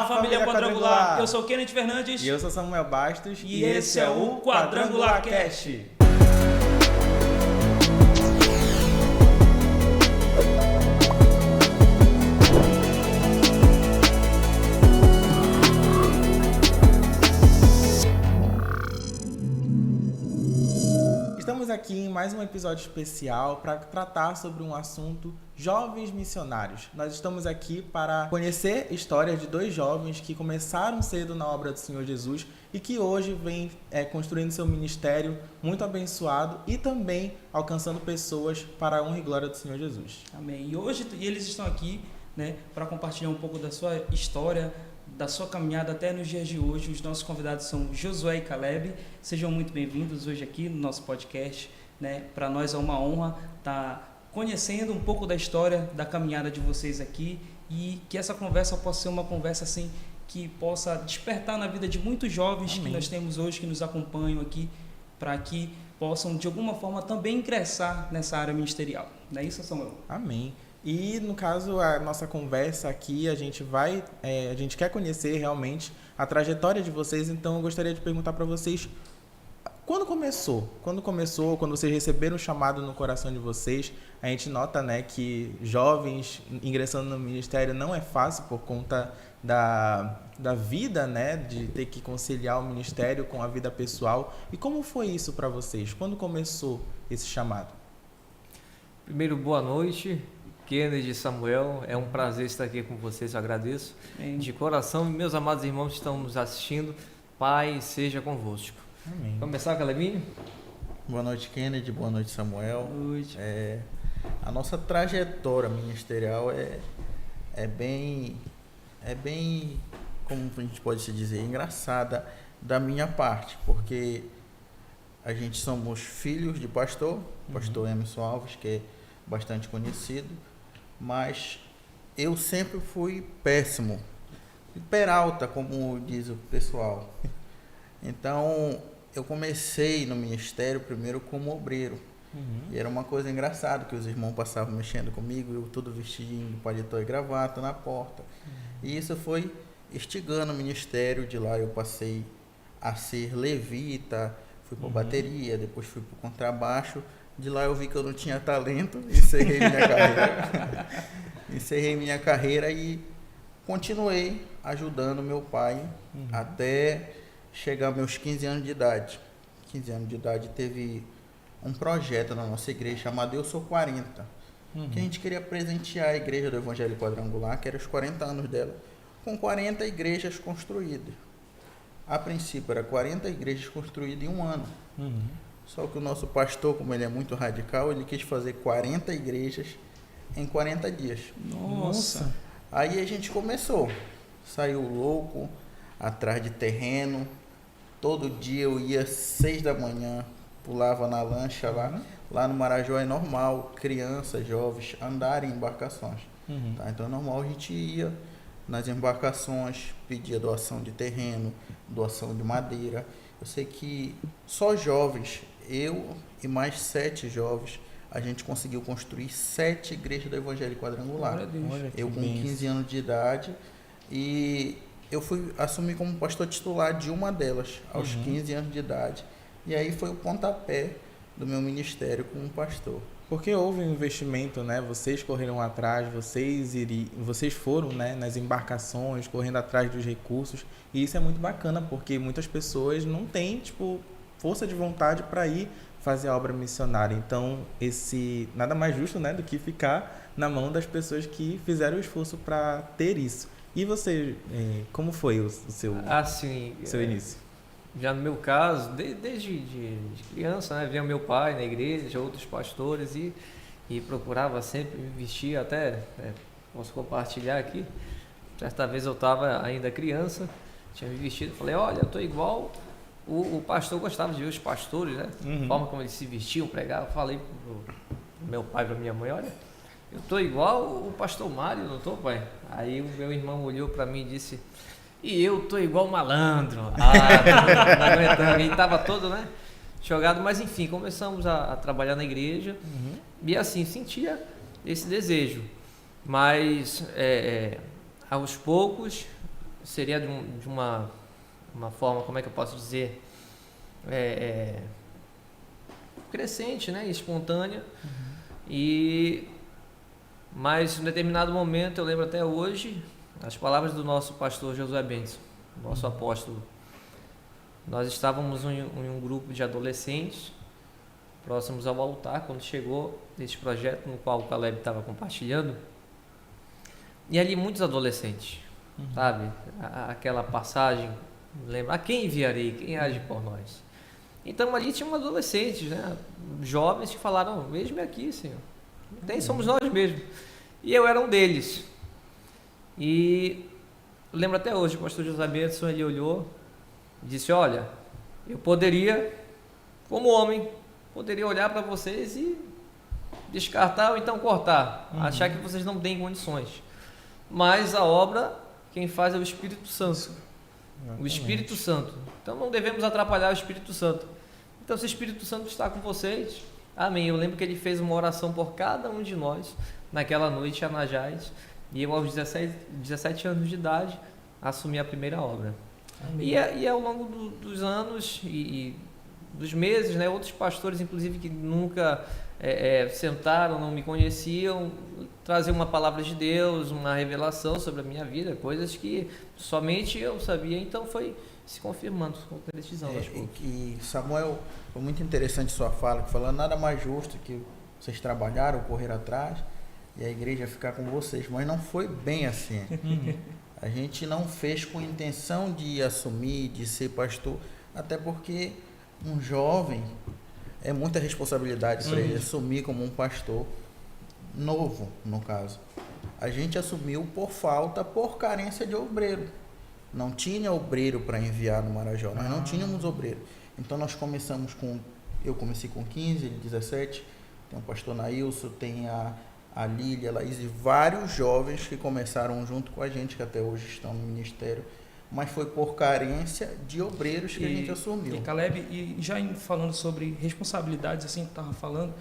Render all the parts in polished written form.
família Quadrangular. Eu sou Kenneth Fernandes. E eu sou Samuel Bastos. E esse é o Quadrangular Cast. Estamos aqui em mais um episódio especial para tratar sobre um assunto jovens missionários. Nós estamos aqui para conhecer histórias de dois jovens que começaram cedo na obra do Senhor Jesus e que hoje vêm construindo seu ministério muito abençoado e também alcançando pessoas para a honra e glória do Senhor Jesus. Amém. E hoje eles estão aqui, para compartilhar um pouco da sua história, da sua caminhada até nos dias de hoje. Os nossos convidados são Josué e Caleb. Sejam muito bem-vindos hoje aqui no nosso podcast. Para nós é uma honra estar conhecendo um pouco da história, da caminhada de vocês aqui, e que essa conversa possa ser uma conversa assim que possa despertar na vida de muitos jovens. Amém. Que nós temos hoje, que nos acompanham aqui, para que possam de alguma forma também ingressar nessa área ministerial. Não é isso, Samuel? Amém. E no caso, a nossa conversa aqui, a gente quer conhecer realmente a trajetória de vocês, então eu gostaria de perguntar para vocês, quando começou? Quando vocês receberam o chamado no coração de vocês? A gente nota, que jovens ingressando no ministério não é fácil por conta da vida, de ter que conciliar o ministério com a vida pessoal. E como foi isso para vocês? Quando começou esse chamado? Primeiro, boa noite. Kennedy e Samuel, é um prazer estar aqui com vocês, eu agradeço. Amém. De coração, meus amados irmãos que estão nos assistindo, Pai seja convosco. Amém. Vamos começar, Calebinho? Boa noite, Kennedy, boa noite, Samuel. Boa noite. A nossa trajetória ministerial é bem, como a gente pode se dizer, engraçada da minha parte, porque a gente somos filhos de pastor Emerson Alves, que é bastante conhecido, mas eu sempre fui péssimo, peralta, como diz o pessoal. Então, eu comecei no ministério primeiro como obreiro. E era uma coisa engraçada, que os irmãos passavam mexendo comigo, eu tudo vestidinho de paletó e gravata na porta. E isso foi instigando o ministério. De lá eu passei a ser levita, fui para bateria, depois fui para o contrabaixo. De lá eu vi que eu não tinha talento, encerrei minha carreira e continuei ajudando meu pai até chegar aos meus 15 anos de idade. 15 anos de idade teve um projeto na nossa igreja chamado Eu Sou 40, que a gente queria presentear a igreja do Evangelho Quadrangular, que era os 40 anos dela, com 40 igrejas construídas. A princípio era 40 igrejas construídas em um ano. Só que o nosso pastor, como ele é muito radical, ele quis fazer 40 igrejas em 40 dias. Nossa! Aí a gente começou. Saiu louco, atrás de terreno. Todo dia eu ia às 6 da manhã, pulava na lancha lá. Lá no Marajó é normal crianças, jovens, andarem em embarcações. Tá? Então é normal, a gente ia nas embarcações, pedia doação de terreno, doação de madeira. Eu sei que só jovens, eu e mais 7 jovens, a gente conseguiu construir 7 igrejas do Evangelho Quadrangular. Eu com 15 anos de idade, e eu fui assumir como pastor titular de uma delas, aos 15 anos de idade. E aí foi o pontapé do meu ministério como pastor. Porque houve um investimento, Vocês correram atrás, vocês foram, nas embarcações, correndo atrás dos recursos. E isso é muito bacana, porque muitas pessoas não têm, força de vontade para ir fazer a obra missionária. Então, nada mais justo, do que ficar na mão das pessoas que fizeram o esforço para ter isso. E você, como foi o seu início? Já no meu caso, desde criança, via meu pai na igreja, outros pastores, e procurava sempre me vestir, até posso compartilhar aqui. Certa vez eu estava ainda criança, tinha me vestido, falei, olha, eu estou igual o pastor. Gostava de ver os pastores, a forma como eles se vestiam, pregavam. Falei pro meu pai, para minha mãe, olha, eu estou igual o pastor Mário, não estou, pai? Aí o meu irmão olhou para mim e disse, e eu estou igual malandro. Não aguentando. Ele estava todo, jogado, mas enfim, começamos a trabalhar na igreja, e assim, sentia esse desejo, mas aos poucos seria de uma forma, como é que eu posso dizer, crescente, né, espontânea. Mas em determinado momento, eu lembro até hoje, as palavras do nosso pastor Josué Benson, nosso apóstolo. Nós estávamos em um grupo de adolescentes próximos ao altar, quando chegou esse projeto no qual o Caleb estava compartilhando, e ali muitos adolescentes, sabe? Aquela passagem, lembra? A quem enviarei? Quem age por nós? Então ali tinham adolescentes, né? Jovens que falaram, veja-me aqui, Senhor. Somos nós mesmos. E eu era um deles. E eu lembro até hoje, o pastor José Benson, ele olhou e disse, olha, eu poderia, como homem, olhar para vocês e descartar ou então cortar, achar que vocês não têm condições. Mas a obra, quem faz é o Espírito Santo. O Espírito Santo. Então não devemos atrapalhar o Espírito Santo. Então se o Espírito Santo está com vocês, amém. Eu lembro que ele fez uma oração por cada um de nós naquela noite em Anajás, e eu aos 17 anos de idade assumi a primeira obra. E ao longo dos anos e dos meses, né, outros pastores, inclusive, que nunca sentaram, não me conheciam, traziam uma palavra de Deus, uma revelação sobre a minha vida, coisas que somente eu sabia, então foi se confirmando, se concretizando as coisas. E Samuel, foi muito interessante sua fala, falando nada mais justo que vocês trabalharam, correr atrás, e a igreja ficar com vocês, mas não foi bem assim. A gente não fez com intenção de assumir, de ser pastor, até porque um jovem é muita responsabilidade para ele assumir como um pastor novo, no caso. A gente assumiu por carência de obreiro. Não tinha obreiro para enviar no Marajó, nós não tínhamos obreiro. Então nós eu comecei com 15, ele 17, tem o pastor Nailson, tem a Lília, a Laís e vários jovens que começaram junto com a gente, que até hoje estão no ministério, mas foi por carência de obreiros que a gente assumiu. E Caleb, e já falando sobre responsabilidades, assim que estava falando,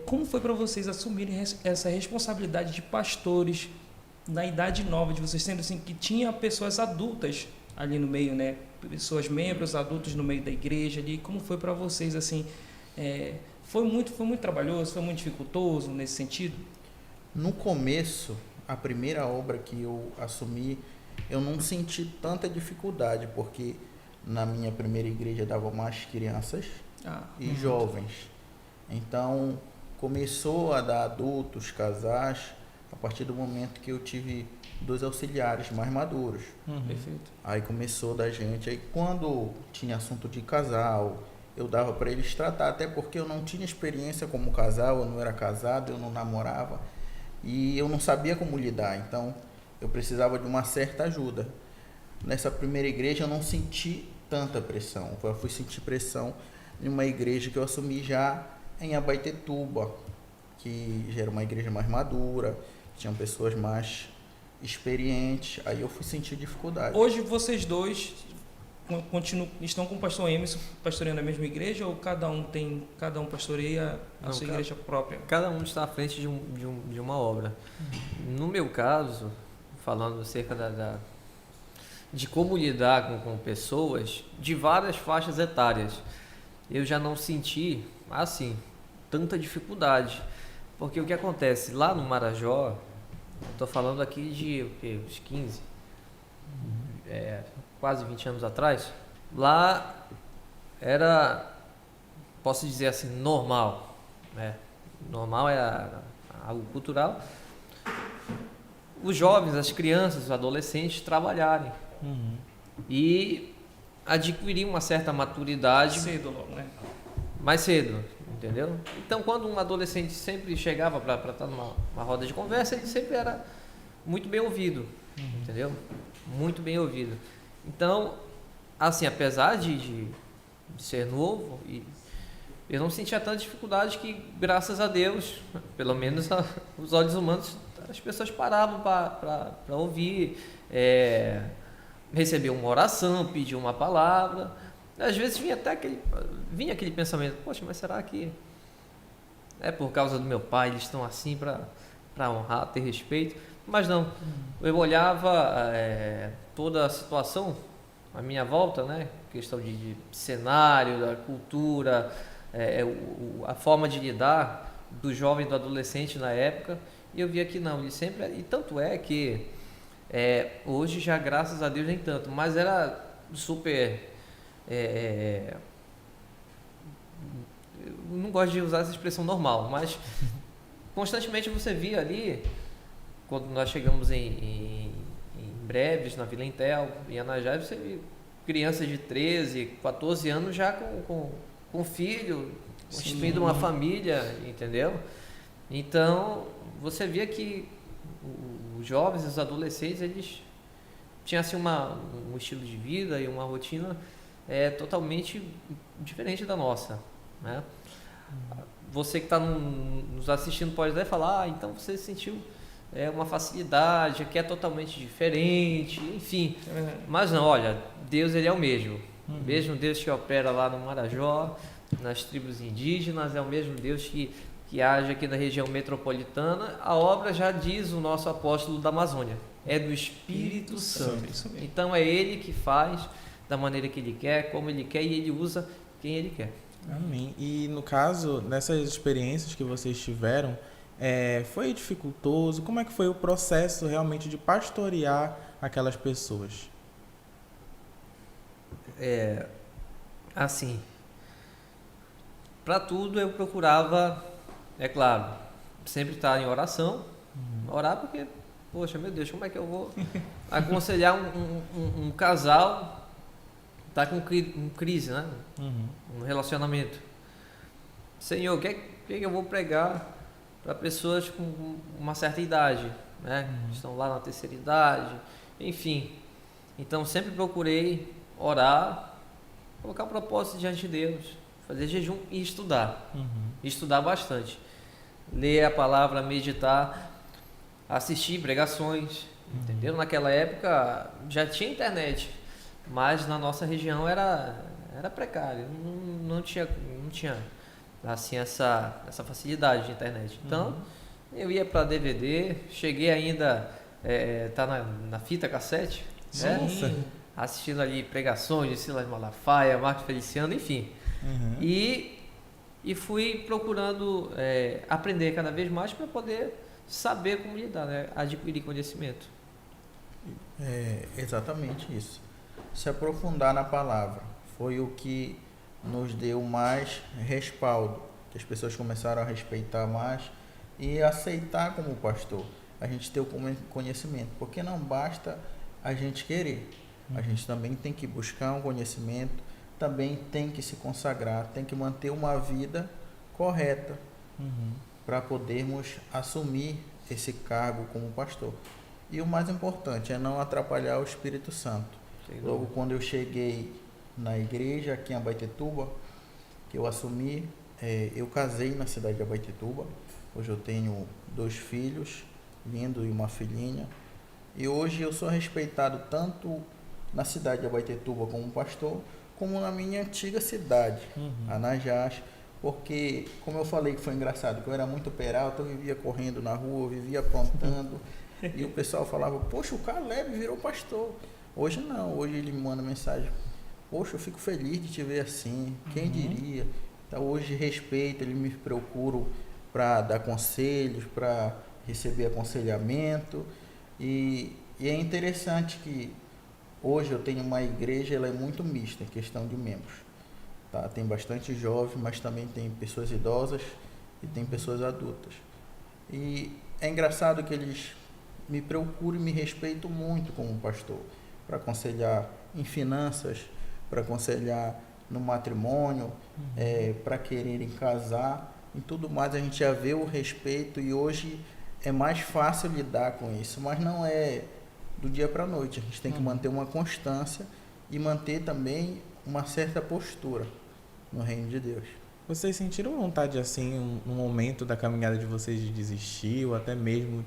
como foi para vocês assumirem essa responsabilidade de pastores na idade nova de vocês, sendo assim que tinha pessoas adultas ali no meio, né? Pessoas, membros adultos no meio da igreja ali, como foi para vocês assim? Foi muito trabalhoso, foi muito dificultoso nesse sentido? No começo, a primeira obra que eu assumi, eu não senti tanta dificuldade, porque na minha primeira igreja dava mais crianças e jovens. Então, começou a dar adultos, casais, a partir do momento que eu tive 2 auxiliares mais maduros. Perfeito. Aí começou da gente, aí quando tinha assunto de casal, eu dava para eles tratar, até porque eu não tinha experiência como casal, eu não era casado, eu não namorava, e eu não sabia como lidar, então eu precisava de uma certa ajuda. Nessa primeira igreja eu não senti tanta pressão, eu fui sentir pressão em uma igreja que eu assumi já em Abaetetuba, que já era uma igreja mais madura, tinham pessoas mais experientes, aí eu fui sentir dificuldade. Hoje vocês dois estão com o pastor Emerson pastoreando a mesma igreja, ou cada um pastoreia a sua igreja própria? Cada um está à frente de uma obra. No meu caso, falando acerca de como lidar com pessoas de várias faixas etárias, eu já não senti, assim, tanta dificuldade. Porque o que acontece? Lá no Marajó, estou falando aqui de uns 15, quase 20 anos atrás, lá era, posso dizer assim, normal, né? Normal é algo cultural. Os jovens, as crianças, os adolescentes trabalharem e adquirir uma certa maturidade cedo logo, né? mais cedo, entendeu? Então, quando um adolescente sempre chegava para estar numa roda de conversa, ele sempre era muito bem ouvido, entendeu? Muito bem ouvido. Então, assim, apesar de ser novo, eu não sentia tanta dificuldade que, graças a Deus, pelo menos os olhos humanos, as pessoas paravam para ouvir, receber uma oração, pedir uma palavra. Às vezes vinha aquele pensamento, poxa, mas será que é por causa do meu pai, eles estão assim para honrar, ter respeito? Mas não, eu olhava toda a situação à minha volta, né? Questão de cenário, da cultura, a forma de lidar do jovem e do adolescente na época, e eu via que não, ele sempre... E tanto é que hoje já, graças a Deus, nem tanto, mas era super... eu não gosto de usar essa expressão normal, mas constantemente você via ali, quando nós chegamos em Breves, na Vila Intel, em Anajás, você via crianças de 13, 14 anos já com filho, constituindo uma família, entendeu? Então, você via que os jovens, os adolescentes, eles tinham assim, um estilo de vida e uma rotina totalmente diferente da nossa, né? Você que está nos assistindo pode até falar, então você sentiu uma facilidade, que é totalmente diferente, enfim. Mas não, olha, Deus ele é o mesmo. O mesmo Deus que opera lá no Marajó, nas tribos indígenas, é o mesmo Deus que age aqui na região metropolitana. A obra, já diz o nosso apóstolo da Amazônia, é do Espírito Santo. Então é Ele que faz da maneira que Ele quer, como Ele quer, e Ele usa quem Ele quer. Amém. E no caso, nessas experiências que vocês tiveram, foi dificultoso? Como é que foi o processo realmente de pastorear aquelas pessoas? Assim, para tudo eu procurava, é claro, sempre estar em oração, orar porque, poxa, meu Deus, como é que eu vou aconselhar um casal que está com crise, né? Um relacionamento. Senhor, o que eu vou pregar para pessoas com uma certa idade, né? Estão lá na terceira idade, enfim. Então sempre procurei orar, colocar o propósito diante de Deus, fazer jejum e estudar. Estudar bastante. Ler a palavra, meditar, assistir pregações, entendeu? Naquela época já tinha internet, mas na nossa região era precário, não tinha assim essa facilidade de internet. Então eu ia para DVD, cheguei ainda tá na fita cassete, né? Assistindo ali pregações de Silas Malafaia, Marcos Feliciano, enfim. E fui procurando aprender cada vez mais para poder saber como lidar, né? Adquirir conhecimento. Exatamente isso. Se aprofundar na palavra foi o que nos deu mais respaldo, que as pessoas começaram a respeitar mais e aceitar como pastor. A gente ter o conhecimento, porque não basta a gente querer. A gente também tem que buscar um conhecimento, também tem que se consagrar, tem que manter uma vida correta para podermos assumir esse cargo como pastor. E o mais importante é não atrapalhar o Espírito Santo. Logo quando eu cheguei na igreja aqui em Abaetetuba, que eu assumi, eu casei na cidade de Abaetetuba. Hoje eu tenho 2 filhos, lindo, e uma filhinha. E hoje eu sou respeitado tanto na cidade de Abaetetuba como pastor, como na minha antiga cidade, Anajás, porque, como eu falei que foi engraçado, que eu era muito peralta, eu vivia correndo na rua, vivia aprontando, e o pessoal falava, poxa, o Caleb virou pastor. Hoje não, hoje ele me manda mensagem, poxa, eu fico feliz de te ver assim, quem diria? Então hoje respeito, ele me procura para dar conselhos, para receber aconselhamento, e é interessante que hoje eu tenho uma igreja, ela é muito mista em questão de membros. Tá? Tem bastante jovens, mas também tem pessoas idosas e tem pessoas adultas. E é engraçado que eles me procuram e me respeitam muito como pastor, para aconselhar em finanças, para aconselhar no matrimônio, para quererem casar, e tudo mais a gente já vê o respeito, e hoje é mais fácil lidar com isso, mas não é do dia para a noite. A gente tem que manter uma constância e manter também uma certa postura no reino de Deus. Vocês sentiram vontade, assim, no momento da caminhada de vocês, de desistir, ou até mesmo,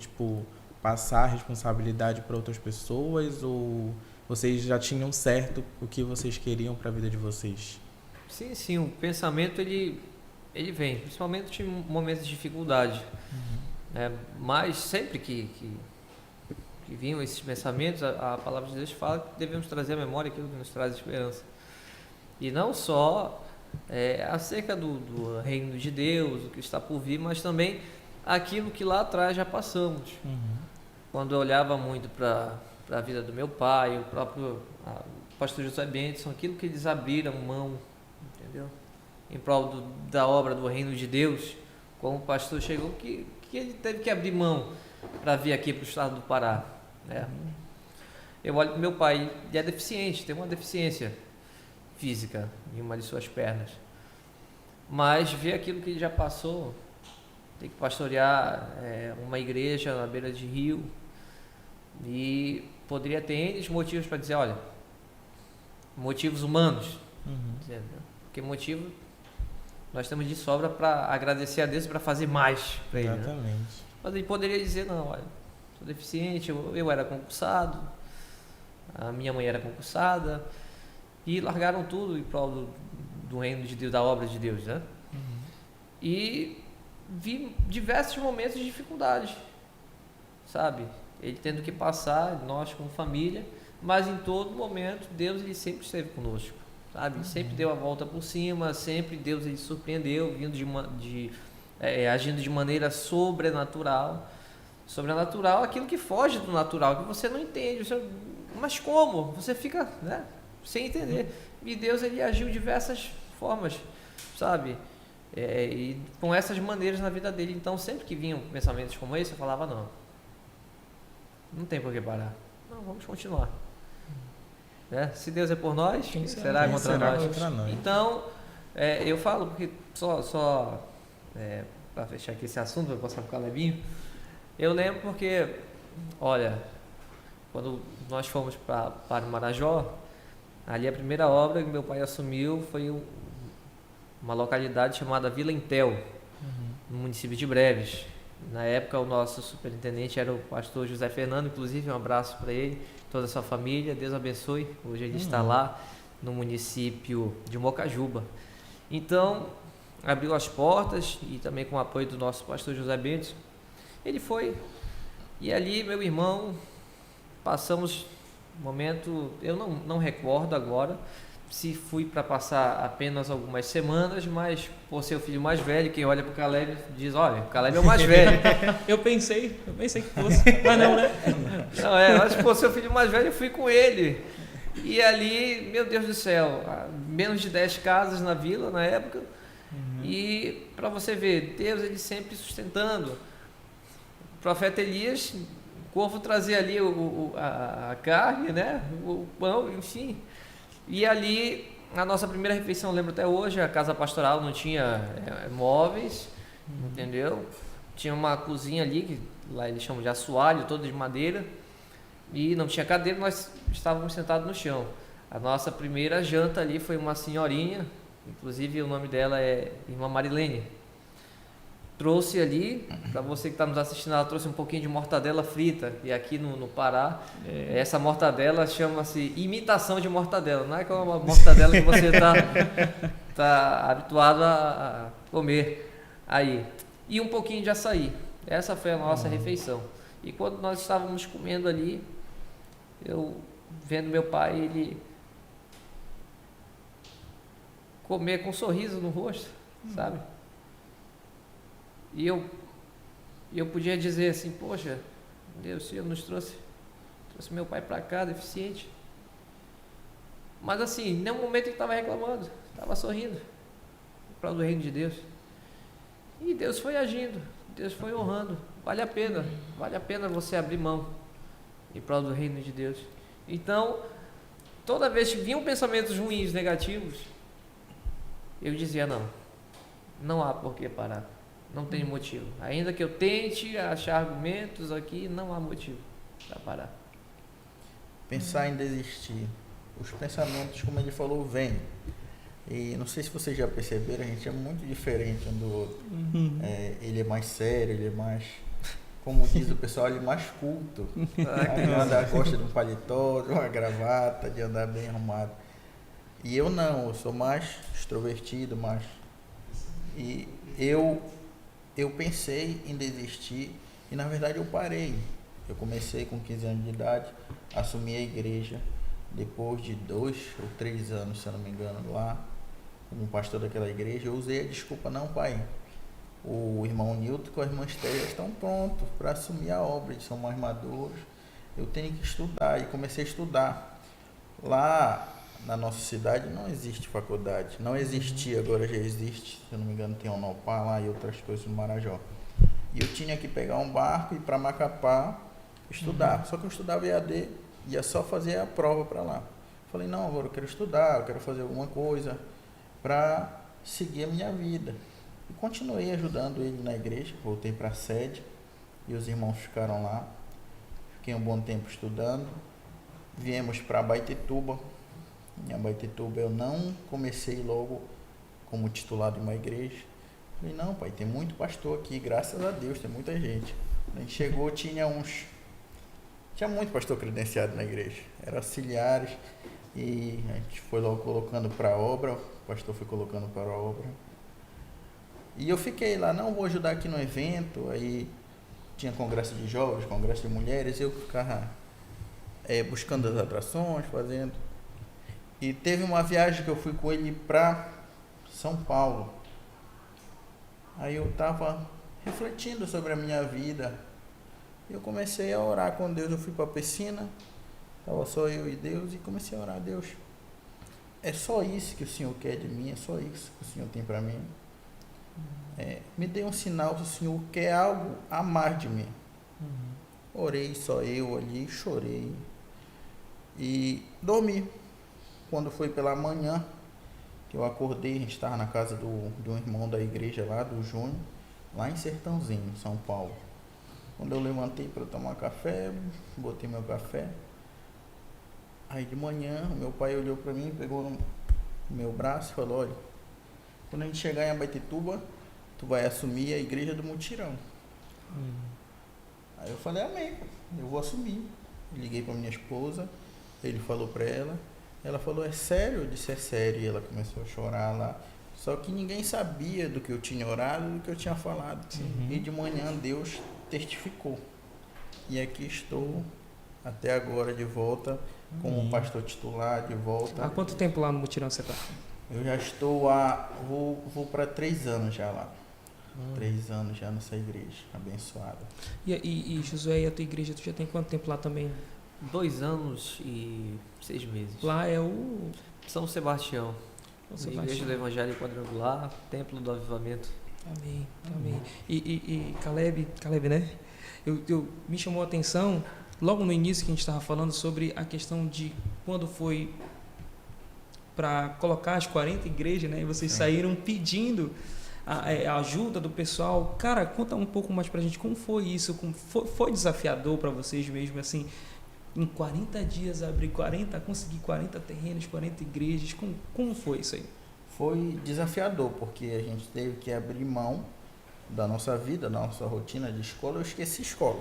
passar a responsabilidade para outras pessoas, ou vocês já tinham certo o que vocês queriam para a vida de vocês? Sim, o pensamento ele vem, principalmente em momentos de dificuldade. Mas sempre que que vinham esses pensamentos, a palavra de Deus fala que devemos trazer à memória aquilo que nos traz esperança. E não só acerca do reino de Deus, o que está por vir, mas também aquilo que lá atrás já passamos. Quando eu olhava muito para a vida do meu pai, o próprio pastor José Benson, aquilo que eles abriram mão, entendeu? Em prol da obra do reino de Deus, como o pastor chegou, que ele teve que abrir mão para vir aqui para o estado do Pará, né? Eu olho para meu pai, ele é deficiente, tem uma deficiência física em uma de suas pernas, mas ver aquilo que ele já passou, tem que pastorear uma igreja na beira de rio, e poderia ter N motivos para dizer, olha, motivos humanos, entendeu? Porque motivo nós temos de sobra para agradecer a Deus e para fazer mais para ele, Exatamente. né? Mas ele poderia dizer, não, olha, sou deficiente, eu era concursado, a minha mãe era concursada, e largaram tudo em prol do reino de Deus, da obra de Deus, né? E vi diversos momentos de dificuldade, sabe? Ele tendo que passar, nós como família, mas em todo momento Deus ele sempre esteve conosco, sabe? Sempre deu a volta por cima, sempre Deus ele surpreendeu, agindo de maneira sobrenatural, aquilo que foge do natural, que você não entende, mas como? Você fica, né, sem entender. E Deus ele agiu de diversas formas, sabe? E com essas maneiras na vida dele. Então sempre que vinham pensamentos como esse, eu falava, não tem por que parar, não, vamos continuar, né? Se Deus é por nós, quem será contra nós? Então eu falo porque só para fechar aqui esse assunto, eu vou passar para o Calebinho. Eu lembro porque, olha, quando nós fomos para o Marajó, ali a primeira obra que meu pai assumiu foi uma localidade chamada Vila Intel, no município de Breves. Na época o nosso superintendente era o pastor José Fernando, inclusive um abraço para ele, toda a sua família, Deus abençoe. Hoje ele está lá no município de Mocajuba. Então, abriu as portas e também com o apoio do nosso pastor José Bentes, ele foi. E ali, meu irmão, passamos um momento, eu não recordo agora se fui para passar apenas algumas semanas, mas por ser o filho mais velho, quem olha para o Caleb diz, olha, o Caleb é o mais velho. Eu pensei que fosse, mas não, né? Não, mas por ser o filho mais velho, eu fui com ele. E ali, meu Deus do céu, menos de 10 casas na vila na época. E para você ver, Deus ele sempre sustentando. O profeta Elias, o corvo trazia ali a carne, né? O pão, enfim. E ali, a nossa primeira refeição, eu lembro até hoje, a casa pastoral não tinha móveis, entendeu? Tinha uma cozinha ali, que lá eles chamam de assoalho, toda de madeira, e não tinha cadeira, nós estávamos sentados no chão. A nossa primeira janta ali foi uma senhorinha, inclusive o nome dela é Irmã Marilene. Trouxe ali, para você que está nos assistindo, ela trouxe um pouquinho de mortadela frita, e aqui no Pará, essa mortadela chama-se imitação de mortadela, não é aquela mortadela que você tá habituado a comer aí. E um pouquinho de açaí, essa foi a nossa refeição. E quando nós estávamos comendo ali, eu vendo meu pai, ele comer com um sorriso no rosto, sabe? E eu podia dizer assim, poxa, Deus, o Senhor nos trouxe meu pai para cá, deficiente. Mas assim, em nenhum momento ele estava reclamando, estava sorrindo, para o reino de Deus. E Deus foi agindo, Deus foi honrando. Vale a pena você abrir mão em prol do reino de Deus. Então, toda vez que vinham pensamentos ruins, negativos, eu dizia, não há por que parar. Não tem motivo. Ainda que eu tente achar argumentos aqui, não há motivo para parar. Pensar em desistir. Os pensamentos, como ele falou, vêm. E não sei se vocês já perceberam, a gente é muito diferente um do outro. Ele é mais sério, ele é mais, como diz o pessoal, ele é mais culto. Gosta de um paletó, de uma gravata, de andar bem arrumado. E eu não, eu sou mais extrovertido, mais... E eu pensei em desistir e na verdade eu parei. Eu comecei com 15 anos de idade, assumi a igreja depois de 2 ou 3 anos, se eu não me engano, lá, como pastor daquela igreja. Eu usei a desculpa: não, pai, o irmão Nilton com a irmã Estéia estão prontos para assumir a obra, eles são mais maduros, eu tenho que estudar. E comecei a estudar. Lá na nossa cidade não existe faculdade, não existia, agora já existe, se eu não me engano tem Unopar lá e outras coisas no Marajó. E eu tinha que pegar um barco e ir para Macapá estudar. Só que eu estudava EAD, ia só fazer a prova para lá. Falei: não, agora eu quero estudar, eu quero fazer alguma coisa para seguir a minha vida. E continuei ajudando ele na igreja, voltei para a sede e os irmãos ficaram lá. Fiquei um bom tempo estudando. Viemos para Abaetetuba. Em Abaetetuba eu não comecei logo como titular de uma igreja. Falei: não, pai, tem muito pastor aqui, graças a Deus, tem muita gente. A gente chegou, tinha muito pastor credenciado na igreja, eram auxiliares, e a gente foi logo colocando para a obra, o pastor foi colocando para a obra. E eu fiquei lá: não, vou ajudar aqui no evento. Aí tinha congresso de jovens, congresso de mulheres, eu ficava buscando as atrações, fazendo. E teve uma viagem que eu fui com ele para São Paulo. Aí eu estava refletindo sobre a minha vida. Eu comecei a orar com Deus. Eu fui para a piscina, estava só eu e Deus, e comecei a orar: Deus, é só isso que o Senhor quer de mim? É só isso que o Senhor tem para mim? Me dê um sinal se o Senhor quer algo a mais de mim. Orei só eu ali, chorei e dormi. Quando foi pela manhã que eu acordei, a gente estava na casa de um irmão da igreja lá, do Júnior, lá em Sertãozinho, São Paulo. Quando eu levantei para tomar café, botei meu café. Aí de manhã, meu pai olhou para mim, pegou no meu braço e falou: olha, quando a gente chegar em Abaetetuba, tu vai assumir a igreja do Mutirão. Aí eu falei: amém, eu vou assumir. Liguei para minha esposa, ele falou para ela. Ela falou: é sério? Eu disse: é sério. E ela começou a chorar lá. Só que ninguém sabia do que eu tinha orado, do que eu tinha falado. E de manhã Deus testificou. E aqui estou até agora de volta, como pastor titular, de volta. Há quanto tempo lá no Mutirão você está? Eu já estou vou para 3 anos já lá. 3 anos já nessa igreja abençoada. E Josué, e a tua igreja, tu já tem quanto tempo lá também? 2 anos e 6 meses. Lá é o São Sebastião. São Igreja Sebastião. do Evangelho Quadrangular, Templo do Avivamento. Amém, amém. E Caleb, né? Me chamou a atenção, logo no início que a gente estava falando sobre a questão de quando foi para colocar as 40 igrejas, né? E vocês saíram pedindo a ajuda do pessoal. Cara, conta um pouco mais pra gente como foi isso, foi desafiador para vocês mesmo, assim, em 40 dias conseguir 40 terrenos, 40 igrejas, como foi isso aí? Foi desafiador, porque a gente teve que abrir mão da nossa vida, da nossa rotina de escola. Eu esqueci escola.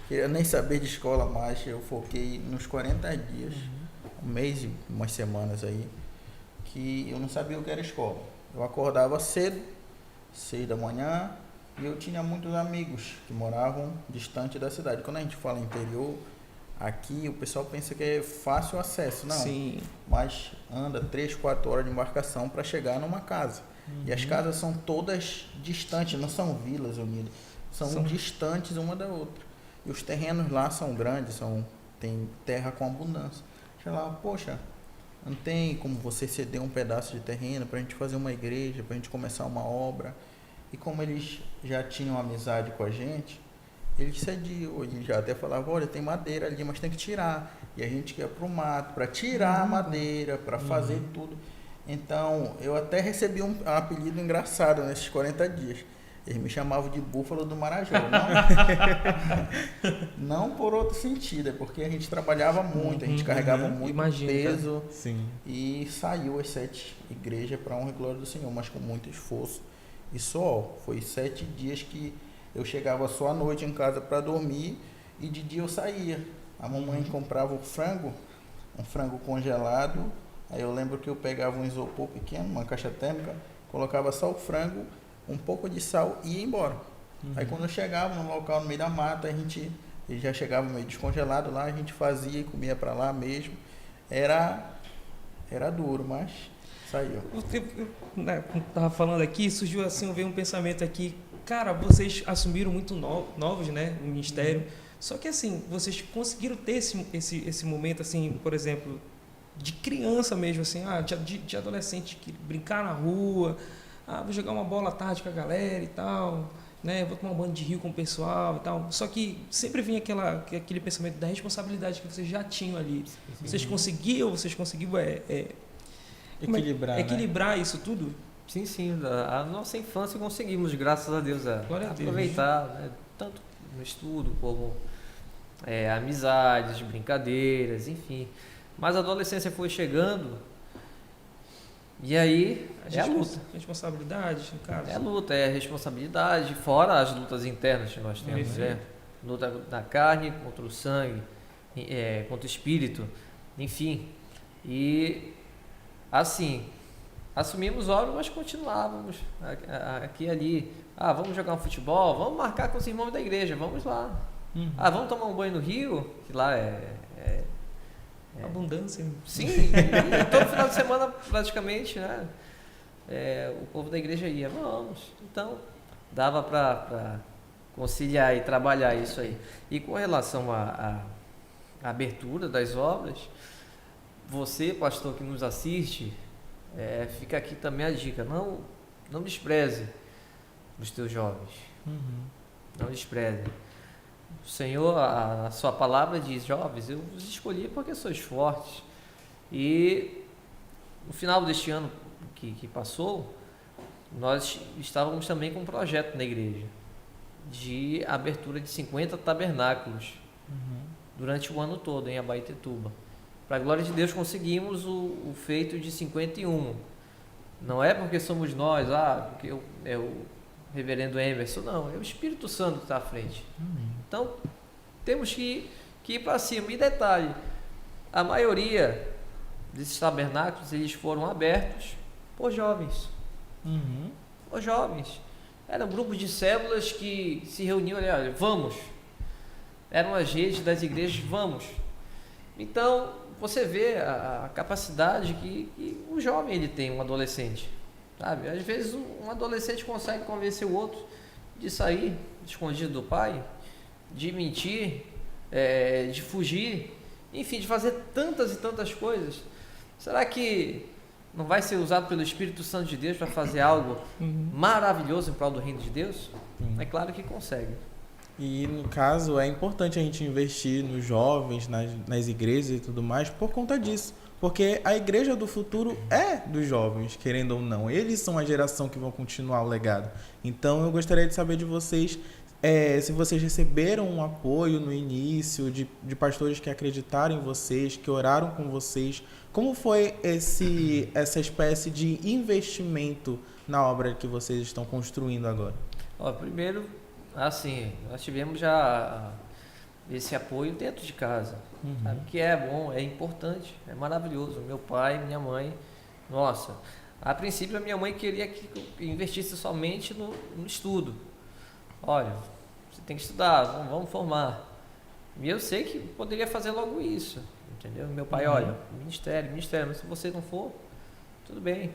Queria nem saber de escola mais, eu foquei nos 40 dias, um mês e umas semanas aí, que eu não sabia o que era escola. Eu acordava cedo, 6 da manhã, e eu tinha muitos amigos que moravam distante da cidade. Quando a gente fala interior, aqui o pessoal pensa que é fácil acesso, não. Sim. Mas anda 3, 4 horas de embarcação para chegar numa casa. E as casas são todas distantes, não são vilas unidas, são distantes uma da outra. E os terrenos lá são grandes, tem terra com abundância. Sei lá, poxa, não tem como você ceder um pedaço de terreno para a gente fazer uma igreja, para a gente começar uma obra. E como eles já tinham amizade com a gente, eles cediam. Eles já até falavam: olha, tem madeira ali, mas tem que tirar. E a gente ia para o mato para tirar a madeira, para fazer tudo. Então, eu até recebi um apelido engraçado nesses 40 dias. Eles me chamavam de Búfalo do Marajó. Não por outro sentido, é porque a gente trabalhava muito, a gente carregava muito peso. Sim. E saiu as 7 igrejas para a honra e glória do Senhor, mas com muito esforço e suor. Foi 7 dias que eu chegava só à noite em casa para dormir e de dia eu saía. A mamãe comprava um frango congelado. Aí eu lembro que eu pegava um isopor pequeno, uma caixa térmica, colocava só o frango, um pouco de sal e ia embora. Aí quando eu chegava no local no meio da mata, a gente Ele já chegava meio descongelado lá, a gente fazia e comia para lá mesmo. Era duro, mas saiu. Né, como tava falando aqui, surgiu assim, veio um pensamento aqui, cara, vocês assumiram muito novos, né, o ministério, só que assim, vocês conseguiram ter esse momento, assim, por exemplo, de criança mesmo, assim, de adolescente, que brincar na rua, vou jogar uma bola à tarde com a galera e tal, né, vou tomar um banho de rio com o pessoal e tal, só que sempre vinha aquele pensamento da responsabilidade que vocês já tinham ali. Vocês conseguiam Equilibrar, né? equilibrar isso tudo? Sim, sim. A nossa infância conseguimos, graças a Deus, Glória a Deus. aproveitar, né, tanto no estudo como amizades, brincadeiras, enfim. Mas a adolescência foi chegando e aí é a luta. Responsabilidade, no caso. É a luta, é a responsabilidade, fora as lutas internas que nós temos, né? Luta da carne contra o sangue, contra o espírito, enfim. E assim, assumimos obras, mas continuávamos aqui e ali. Vamos jogar um futebol, vamos marcar com os irmãos da igreja, vamos lá. Vamos tomar um banho no rio, que lá Abundância. Sim, e todo final de semana praticamente, né? O povo da igreja ia, vamos. Então, dava para conciliar e trabalhar isso aí. E com relação à abertura das obras, você, pastor, que nos assiste, fica aqui também a dica, não despreze os teus jovens. Não despreze. O Senhor, a sua palavra diz, jovens, eu vos escolhi porque sois fortes. E no final deste ano que passou, nós estávamos também com um projeto na igreja de abertura de 50 tabernáculos durante o ano todo em Abaetetuba. Para a glória de Deus conseguimos o feito de 51. Não é porque somos nós, porque é o reverendo Emerson, não, é o Espírito Santo que está à frente. Então, temos que ir para cima. E detalhe, a maioria desses tabernáculos, eles foram abertos por jovens. Por jovens. Eram grupos de células que se reuniam, olha, vamos. Eram as redes das igrejas, vamos. Então, você vê a capacidade que o jovem ele tem, um adolescente. Sabe? Às vezes um adolescente consegue convencer o outro de sair escondido do pai, de mentir, de fugir, enfim, de fazer tantas e tantas coisas. Será que não vai ser usado pelo Espírito Santo de Deus para fazer algo maravilhoso em prol do reino de Deus? É claro que consegue. E no caso é importante a gente investir nos jovens, nas igrejas e tudo mais por conta disso. Porque a igreja do futuro é dos jovens, querendo ou não. Eles são a geração que vão continuar o legado. Então eu gostaria de saber de vocês se vocês receberam um apoio no início de pastores que acreditaram em vocês, que oraram com vocês. Como foi essa espécie de investimento na obra que vocês estão construindo agora? Primeiro, assim, nós tivemos já esse apoio dentro de casa, sabe? Que é bom, é importante, é maravilhoso. Meu pai, minha mãe, nossa, a princípio a minha mãe queria que eu investisse somente no estudo. Olha, você tem que estudar, vamos formar. E eu sei que poderia fazer logo isso, entendeu? Meu pai, olha, ministério, mas se você não for, tudo bem.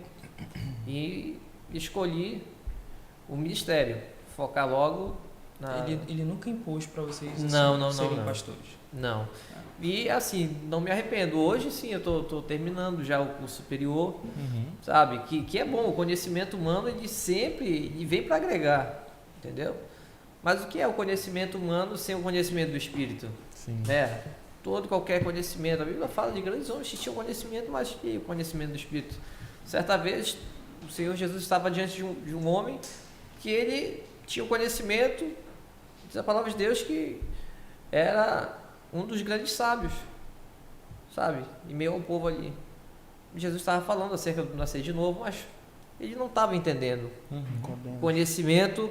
E escolhi o ministério, focar logo Ele nunca impôs para vocês serem pastores? Não. E assim, não me arrependo. Hoje sim, eu tô terminando já o curso superior, sabe? Que é bom, o conhecimento humano ele vem para agregar, entendeu? Mas o que é o conhecimento humano sem o conhecimento do Espírito? Sim. Qualquer conhecimento. A Bíblia fala de grandes homens que tinham conhecimento, mas e o conhecimento do Espírito? Certa vez, o Senhor Jesus estava diante de um homem que ele tinha o conhecimento, diz a palavra de Deus, que era um dos grandes sábios, sabe? Em meio ao povo ali. Jesus estava falando acerca do nascer de novo, mas ele não estava entendendo o conhecimento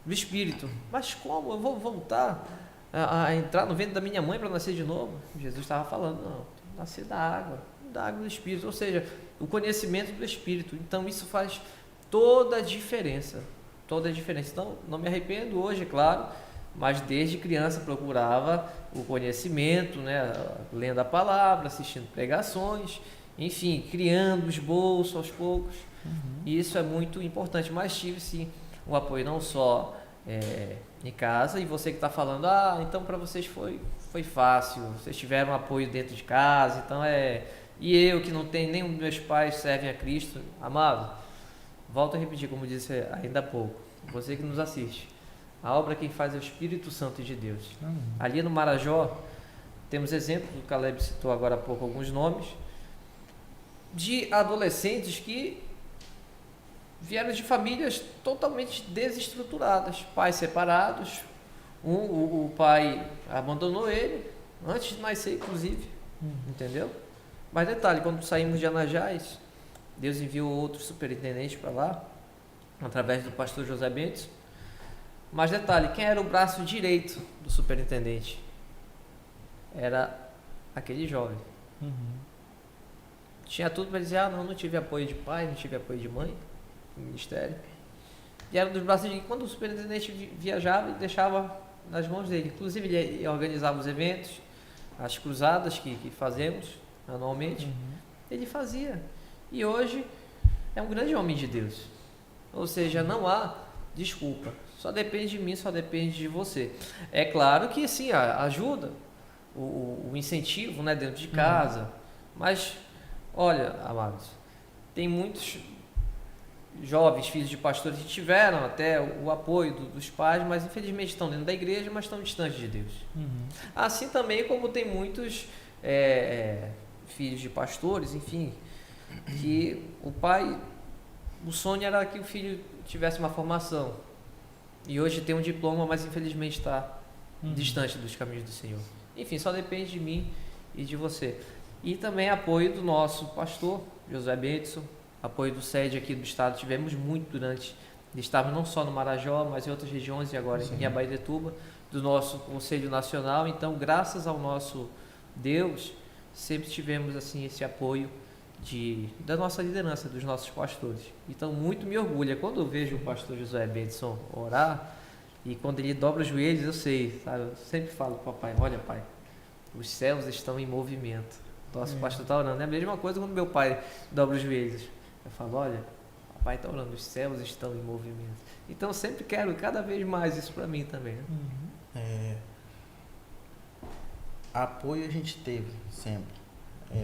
do Espírito. Mas como? Eu vou voltar a entrar no ventre da minha mãe para nascer de novo? Jesus estava falando, não, nascer da água do Espírito, ou seja, o conhecimento do Espírito. Então isso faz toda a diferença. Então não me arrependo hoje, é claro, mas desde criança procurava o conhecimento, né, lendo a palavra, assistindo pregações, enfim, criando esboço aos poucos. E isso é muito importante, mas tive sim um apoio não só em casa, e você que está falando, então para vocês foi fácil, vocês tiveram apoio dentro de casa, então e eu que não tenho, nem os meus pais servem a Cristo, amado, volto a repetir, como disse ainda há pouco, você que nos assiste, a obra quem faz é o Espírito Santo de Deus. Ali no Marajó, temos exemplos, o Caleb citou agora há pouco alguns nomes, de adolescentes que vieram de famílias totalmente desestruturadas, pais separados, o pai abandonou ele, antes de nascer inclusive, entendeu? Mas detalhe, quando saímos de Anajás, Deus enviou outro superintendente para lá, através do pastor José Bentes. Mas detalhe, quem era o braço direito do superintendente? Era aquele jovem. Tinha tudo para dizer, não tive apoio de pai, não tive apoio de mãe no ministério. E era um dos braços direitos. Quando o superintendente viajava, ele deixava nas mãos dele. Inclusive, ele organizava os eventos, as cruzadas que fazemos anualmente. Ele fazia. E hoje é um grande homem de Deus. Ou seja, não há desculpa. Só depende de mim, só depende de você. É claro que sim, ajuda o incentivo, né, dentro de casa. Mas, olha, amados, tem muitos jovens filhos de pastores que tiveram até o apoio dos pais, mas infelizmente estão dentro da igreja, mas estão distantes de Deus. Assim também como tem muitos filhos de pastores, enfim, que o sonho era que o filho tivesse uma formação, e hoje tem um diploma, mas infelizmente está distante dos caminhos do Senhor. Enfim, só depende de mim e de você. E também apoio do nosso pastor, Josué Benson, apoio do SED aqui do estado, tivemos muito durante, estávamos não só no Marajó, mas em outras regiões, e agora em Abaetetuba, do nosso Conselho Nacional. Então, graças ao nosso Deus, sempre tivemos assim esse apoio da nossa liderança, dos nossos pastores. Então, muito me orgulha quando eu vejo o pastor Josué Benson orar, e quando ele dobra os joelhos, eu sei, sabe? Eu sempre falo para o papai, olha pai, os céus estão em movimento. Nosso pastor está orando. É a mesma coisa quando meu pai dobra os joelhos. Eu falo, olha, papai está orando, os céus estão em movimento. Então, eu sempre quero cada vez mais isso para mim também. Né? Apoio a gente teve sempre.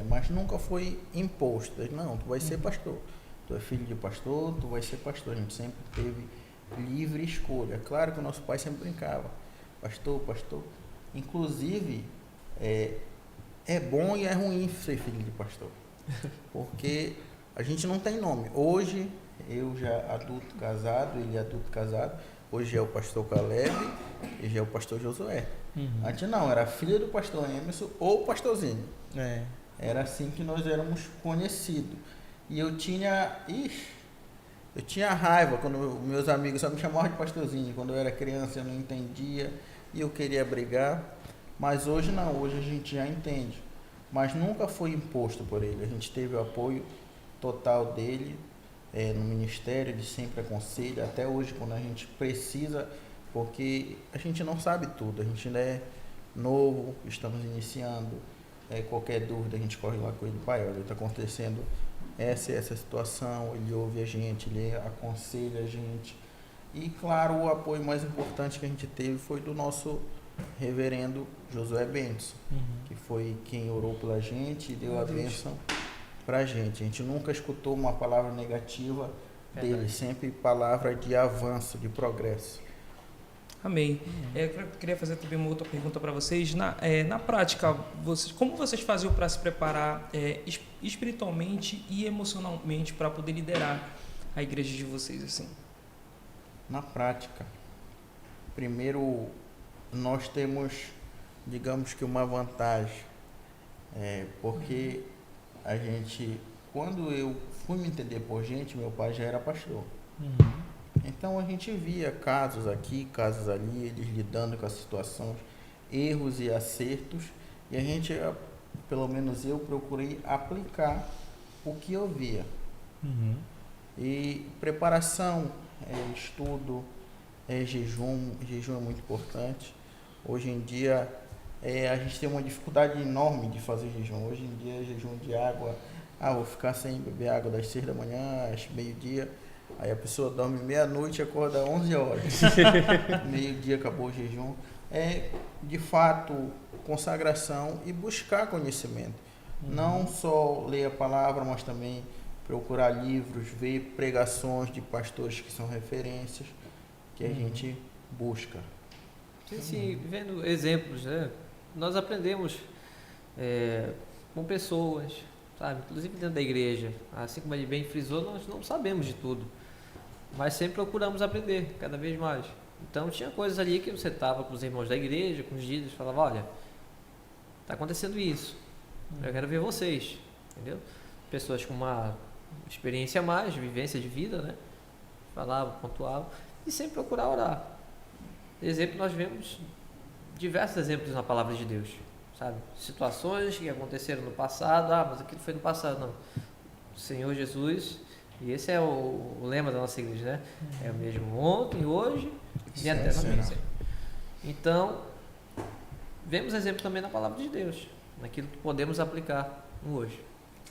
Mas nunca foi imposto. Não, tu vai ser pastor. Tu é filho de pastor, tu vai ser pastor. A gente sempre teve livre escolha. Claro que o nosso pai sempre brincava. Pastor, pastor. Inclusive, é bom e é ruim ser filho de pastor. Porque a gente não tem nome. Hoje, eu já adulto casado, ele é adulto casado. Hoje é o pastor Caleb e já é o pastor Josué. Antes não, era filho do pastor Emerson ou pastorzinho. Era assim que nós éramos conhecidos. E eu tinha raiva quando meus amigos só me chamavam de pastorzinho. Quando eu era criança eu não entendia e eu queria brigar. Mas hoje não, hoje a gente já entende. Mas nunca foi imposto por ele. A gente teve o apoio total dele no ministério, ele sempre aconselha, até hoje quando a gente precisa, porque a gente não sabe tudo, a gente ainda é novo, estamos iniciando. Qualquer dúvida a gente corre lá com ele, pai, olha, está acontecendo essa situação, ele ouve a gente, ele aconselha a gente. E claro, o apoio mais importante que a gente teve foi do nosso reverendo Josué Benson, que foi quem orou pela gente e deu a bênção pra gente. A gente nunca escutou uma palavra negativa dele, sempre palavra de avanço, de progresso. Amém. Eu queria fazer também uma outra pergunta para vocês. Na prática, como vocês faziam para se preparar espiritualmente e emocionalmente para poder liderar a igreja de vocês assim? Na prática, primeiro nós temos, digamos que uma vantagem, porque a gente, quando eu fui me entender por gente, meu pai já era pastor. Então a gente via casos aqui, casos ali, eles lidando com as situações, erros e acertos, e a gente, pelo menos eu, procurei aplicar o que eu via. E preparação, estudo, Jejum é muito importante. Hoje em dia a gente tem uma dificuldade enorme de fazer jejum. Hoje em dia jejum de água, vou ficar sem beber água das 6 da manhã, às meio-dia. Aí a pessoa dorme meia-noite e acorda 11 horas. Meio-dia acabou o jejum. De fato, consagração e buscar conhecimento. Não só ler a palavra, mas também procurar livros, ver pregações de pastores que são referências, que a gente busca. Sim, vendo exemplos, né? Nós aprendemos com pessoas, sabe? Inclusive dentro da igreja. Assim como ele bem frisou, nós não sabemos de tudo, mas sempre procuramos aprender cada vez mais. Então tinha coisas ali que você estava com os irmãos da igreja, com os líderes, falava, olha, está acontecendo isso, eu quero ver vocês, entendeu? Pessoas com uma experiência a mais, vivência de vida, né? Falavam, pontuavam, e sempre procurar orar. Exemplo, nós vemos diversos exemplos na palavra de Deus, sabe? Situações que aconteceram no passado, mas aquilo foi no passado, não. O Senhor Jesus, e esse é o lema da nossa igreja, né? É o mesmo ontem, hoje e eternamente. Então, vemos exemplo também na palavra de Deus, naquilo que podemos aplicar no hoje.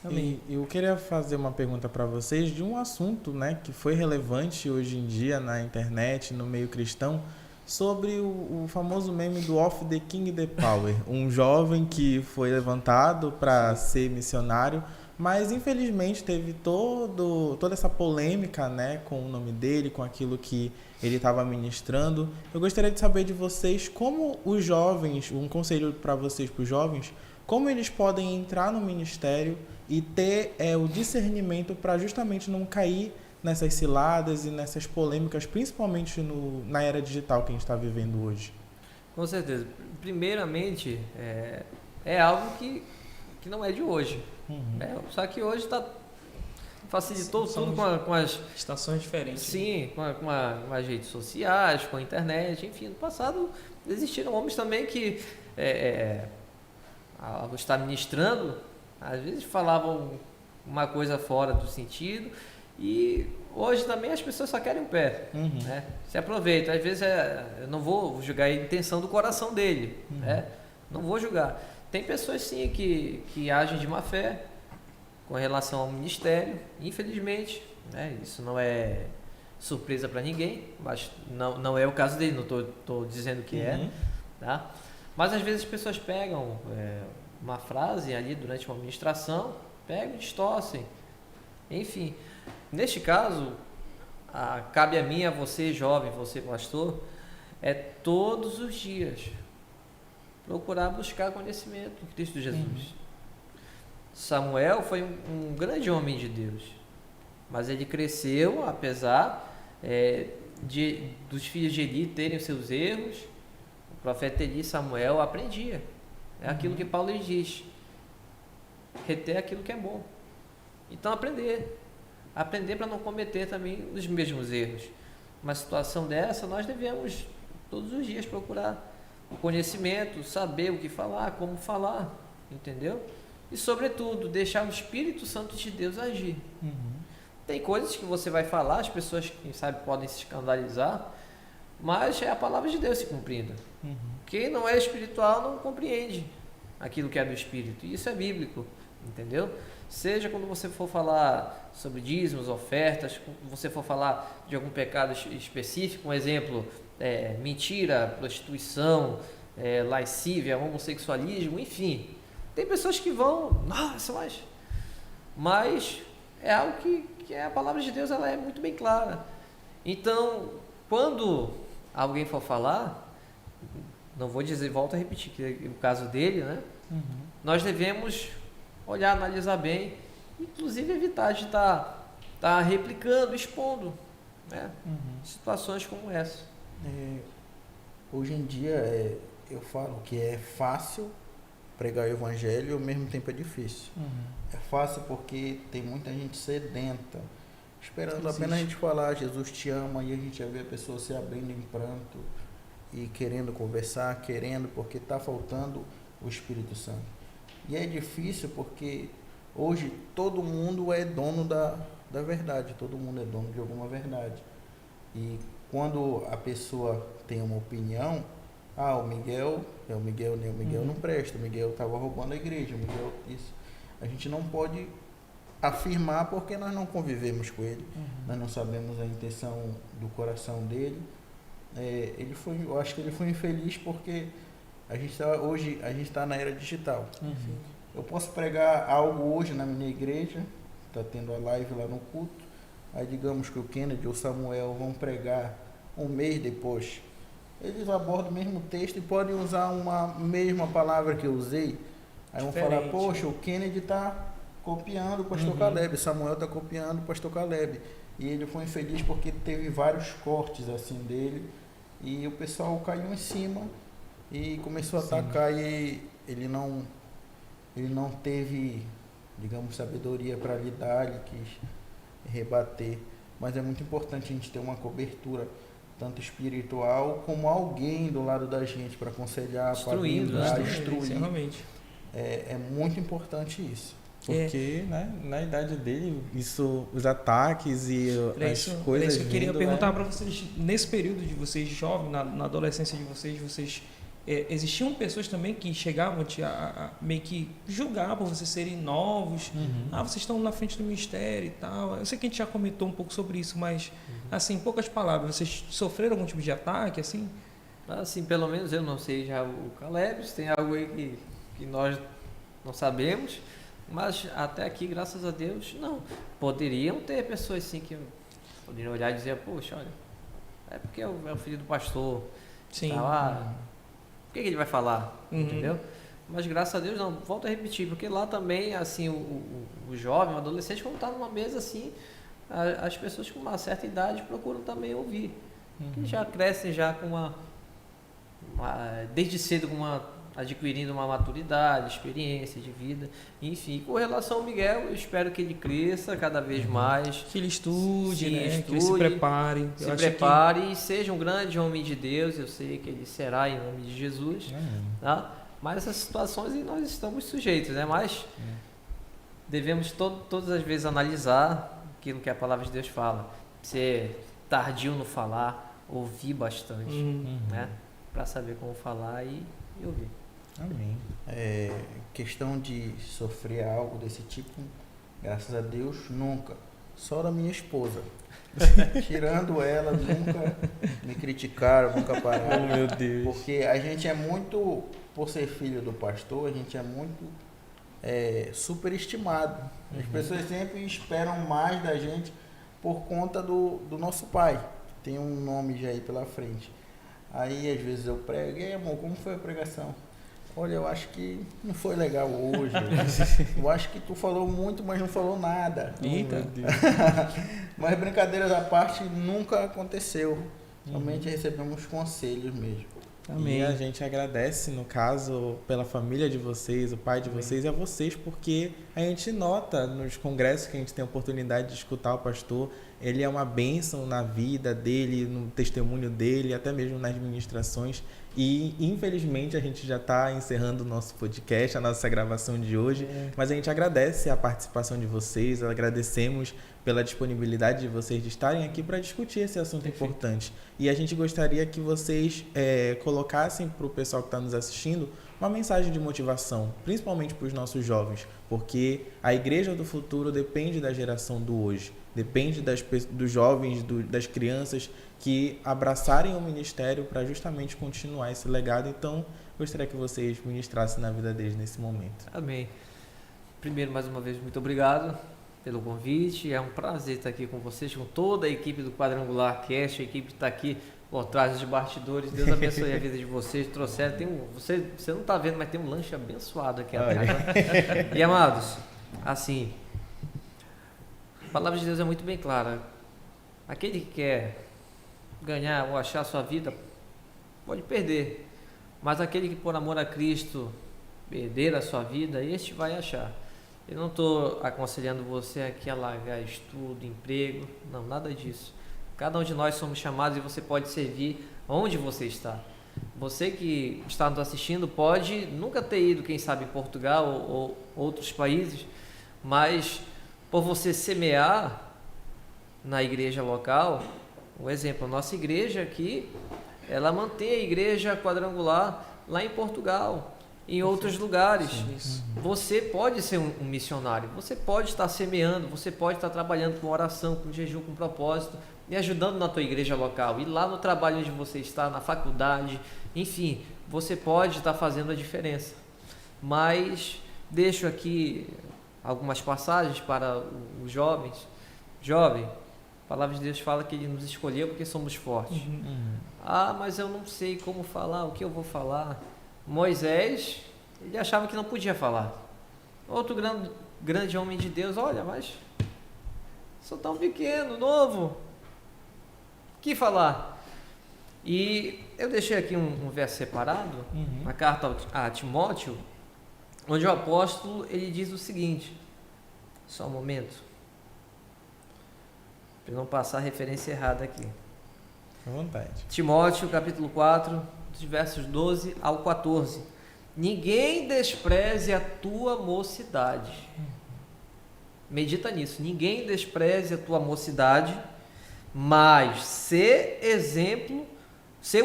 E eu queria fazer uma pergunta para vocês de um assunto, né, que foi relevante hoje em dia na internet, no meio cristão, sobre o famoso meme do Off the King the Power, um jovem que foi levantado para ser missionário, mas infelizmente teve toda essa polêmica, né, com o nome dele, com aquilo que ele estava ministrando. Eu gostaria de saber de vocês como os jovens, um conselho para vocês, para os jovens, como eles podem entrar no ministério e ter o discernimento para justamente não cair nessas ciladas e nessas polêmicas, principalmente na era digital que a gente está vivendo hoje. Com certeza. Primeiramente, é algo que não é de hoje. Só que hoje facilitou tudo com as estações diferentes. Sim, com as redes sociais, com a internet, enfim. No passado existiram homens também que, ao estar ministrando, às vezes falavam uma coisa fora do sentido, e hoje também as pessoas só querem o pé, né? Se aproveita, às vezes eu não vou julgar a intenção do coração dele, né? Não vou julgar. Tem pessoas sim que agem de má fé com relação ao ministério, infelizmente, né? Isso não é surpresa para ninguém, mas não é o caso dele, não estou dizendo que tá? Mas às vezes as pessoas pegam uma frase ali durante uma ministração, pegam e distorcem. Enfim, neste caso, cabe a mim, a você jovem, você pastor, todos os dias procurar buscar conhecimento em Cristo Jesus. Samuel foi um grande homem de Deus, mas ele cresceu apesar dos filhos de Eli terem os seus erros. O profeta Eli, Samuel, aprendia. É aquilo que Paulo diz, reter aquilo que é bom. Então aprender para não cometer também os mesmos erros. Uma situação dessa, nós devemos todos os dias procurar o conhecimento, saber o que falar, como falar, entendeu? E sobretudo, deixar o Espírito Santo de Deus agir. Tem coisas que você vai falar, as pessoas, quem sabe, podem se escandalizar, mas é a palavra de Deus se cumprindo. Quem não é espiritual não compreende aquilo que é do Espírito, e isso é bíblico, entendeu? Seja quando você for falar sobre dízimos, ofertas, quando você for falar de algum pecado específico, um exemplo, mentira, prostituição, lascívia, homossexualismo, enfim. Tem pessoas que vão, nossa, mas é algo que a palavra de Deus ela é muito bem clara. Então, quando alguém for falar, não vou dizer, volto a repetir, que é o caso dele, né? Nós devemos olhar, analisar bem, inclusive evitar de estar replicando, expondo, né? Situações como essa. Hoje em dia, eu falo que é fácil pregar o evangelho e ao mesmo tempo é difícil. É fácil porque tem muita gente sedenta, esperando apenas a gente falar, Jesus te ama, e a gente já vê a pessoa se abrindo em pranto e querendo conversar, porque está faltando o Espírito Santo. E é difícil porque hoje todo mundo é dono da verdade, todo mundo é dono de alguma verdade. E quando a pessoa tem uma opinião, o Miguel não presta, o Miguel estava roubando a igreja, o Miguel isso. A gente não pode afirmar porque nós não convivemos com ele, nós não sabemos a intenção do coração dele. Eu acho que ele foi infeliz porque hoje a gente está na era digital. Eu posso pregar algo hoje na minha igreja, está tendo a live lá no culto, aí digamos que o Kennedy ou o Samuel vão pregar um mês depois. Eles abordam o mesmo texto e podem usar uma mesma palavra que eu usei. Aí vão falar, poxa, o Kennedy está copiando o pastor Caleb, Samuel está copiando o pastor Caleb. E ele foi infeliz porque teve vários cortes assim dele, e o pessoal caiu em cima e começou a atacar, e ele não teve, digamos, sabedoria para lidar, ele quis rebater. Mas é muito importante a gente ter uma cobertura, tanto espiritual, como alguém do lado da gente para aconselhar, para instruir. Realmente. É muito importante isso. Porque, né, na idade dele, os ataques e as coisas. Eu queria perguntar para vocês, nesse período de vocês jovens, na adolescência de vocês, existiam pessoas também que chegavam a meio que julgar por vocês serem novos. Vocês estão na frente do ministério e tal. Eu sei que a gente já comentou um pouco sobre isso, mas, assim, em poucas palavras, vocês sofreram algum tipo de ataque, assim? Assim, pelo menos eu não sei já o Caleb, se tem algo aí que nós não sabemos, mas até aqui, graças a Deus, não. Poderiam ter pessoas assim que poderiam olhar e dizer, poxa, olha, é porque é o filho do pastor. Sim. Tá lá, o que ele vai falar? Entendeu? Mas graças a Deus, não, volto a repetir, porque lá também, assim, o jovem, o adolescente, quando está numa mesa assim, as pessoas com uma certa idade procuram também ouvir. Que já crescem já com desde cedo adquirindo uma maturidade, experiência de vida, enfim. Com relação ao Miguel, eu espero que ele cresça cada vez mais. Que ele estude, Sim, né? Que ele se prepare. Se prepare e seja um grande homem de Deus. Eu sei que ele será em nome de Jesus. Tá? Mas essas situações nós estamos sujeitos, né? Mas devemos todas as vezes analisar aquilo que a palavra de Deus fala. Ser tardio no falar, ouvir bastante, né? Para saber como falar e ouvir. Amém. Questão de sofrer algo desse tipo, graças a Deus, nunca. Só da minha esposa. Tirando ela, nunca me criticaram, nunca pararam. Oh, meu Deus. Porque a gente é muito, por ser filho do pastor, a gente é muito superestimado. As pessoas sempre esperam mais da gente por conta do nosso pai. Tem um nome já aí pela frente. Aí, às vezes, eu prego, e aí, amor, como foi a pregação? Olha, eu acho que não foi legal hoje. Eu acho que tu falou muito, mas não falou nada. Eita. Mas brincadeiras à parte, nunca aconteceu. Somente recebemos conselhos mesmo. Amém. E a gente agradece, no caso, pela família de vocês, o pai de vocês e a vocês, porque a gente nota nos congressos que a gente tem a oportunidade de escutar o pastor, ele é uma bênção na vida dele, no testemunho dele, até mesmo nas ministrações. E, infelizmente, a gente já está encerrando o nosso podcast, a nossa gravação de hoje, mas a gente agradece a participação de vocês, agradecemos pela disponibilidade de vocês de estarem aqui para discutir esse assunto importante. E a gente gostaria que vocês colocassem para o pessoal que está nos assistindo uma mensagem de motivação, principalmente para os nossos jovens, porque a igreja do futuro depende da geração do hoje, depende dos jovens, das crianças que abraçarem o ministério para justamente continuar esse legado. Então, gostaria que vocês ministrassem na vida deles nesse momento. Amém. Primeiro, mais uma vez, muito obrigado pelo convite. É um prazer estar aqui com vocês, com toda a equipe do Quadrangular Cast, a equipe que está aqui por trás dos bastidores. Deus abençoe a vida de vocês. Trouxeram, você não está vendo, mas tem um lanche abençoado aqui atrás. E, amados, assim, a palavra de Deus é muito bem clara. Aquele que quer ganhar ou achar a sua vida, pode perder. Mas aquele que por amor a Cristo perder a sua vida, este vai achar. Eu não estou aconselhando você aqui a largar estudo, emprego, não, nada disso. Cada um de nós somos chamados e você pode servir onde você está. Você que está nos assistindo pode nunca ter ido, quem sabe, em Portugal ou outros países, mas por você semear na igreja local, O exemplo, a nossa igreja aqui, ela mantém a igreja quadrangular lá em Portugal, em outros lugares. Isso. Você pode ser um missionário, você pode estar semeando, você pode estar trabalhando com oração, com jejum, com propósito e ajudando na tua igreja local. E lá no trabalho onde você está, na faculdade, enfim, você pode estar fazendo a diferença. Mas deixo aqui algumas passagens para os jovens. Jovem, a palavra de Deus fala que Ele nos escolheu porque somos fortes. Ah, mas eu não sei como falar, o que eu vou falar? Moisés, ele achava que não podia falar. Outro grande homem de Deus, olha, mas sou tão pequeno, novo, o que falar? E eu deixei aqui um verso separado, na carta a Timóteo, onde o apóstolo ele diz o seguinte, só um momento, para não passar a referência errada aqui. À vontade. Timóteo, capítulo 4, dos versos 12 ao 14. Ninguém despreze a tua mocidade. Medita nisso. Ninguém despreze a tua mocidade, mas ser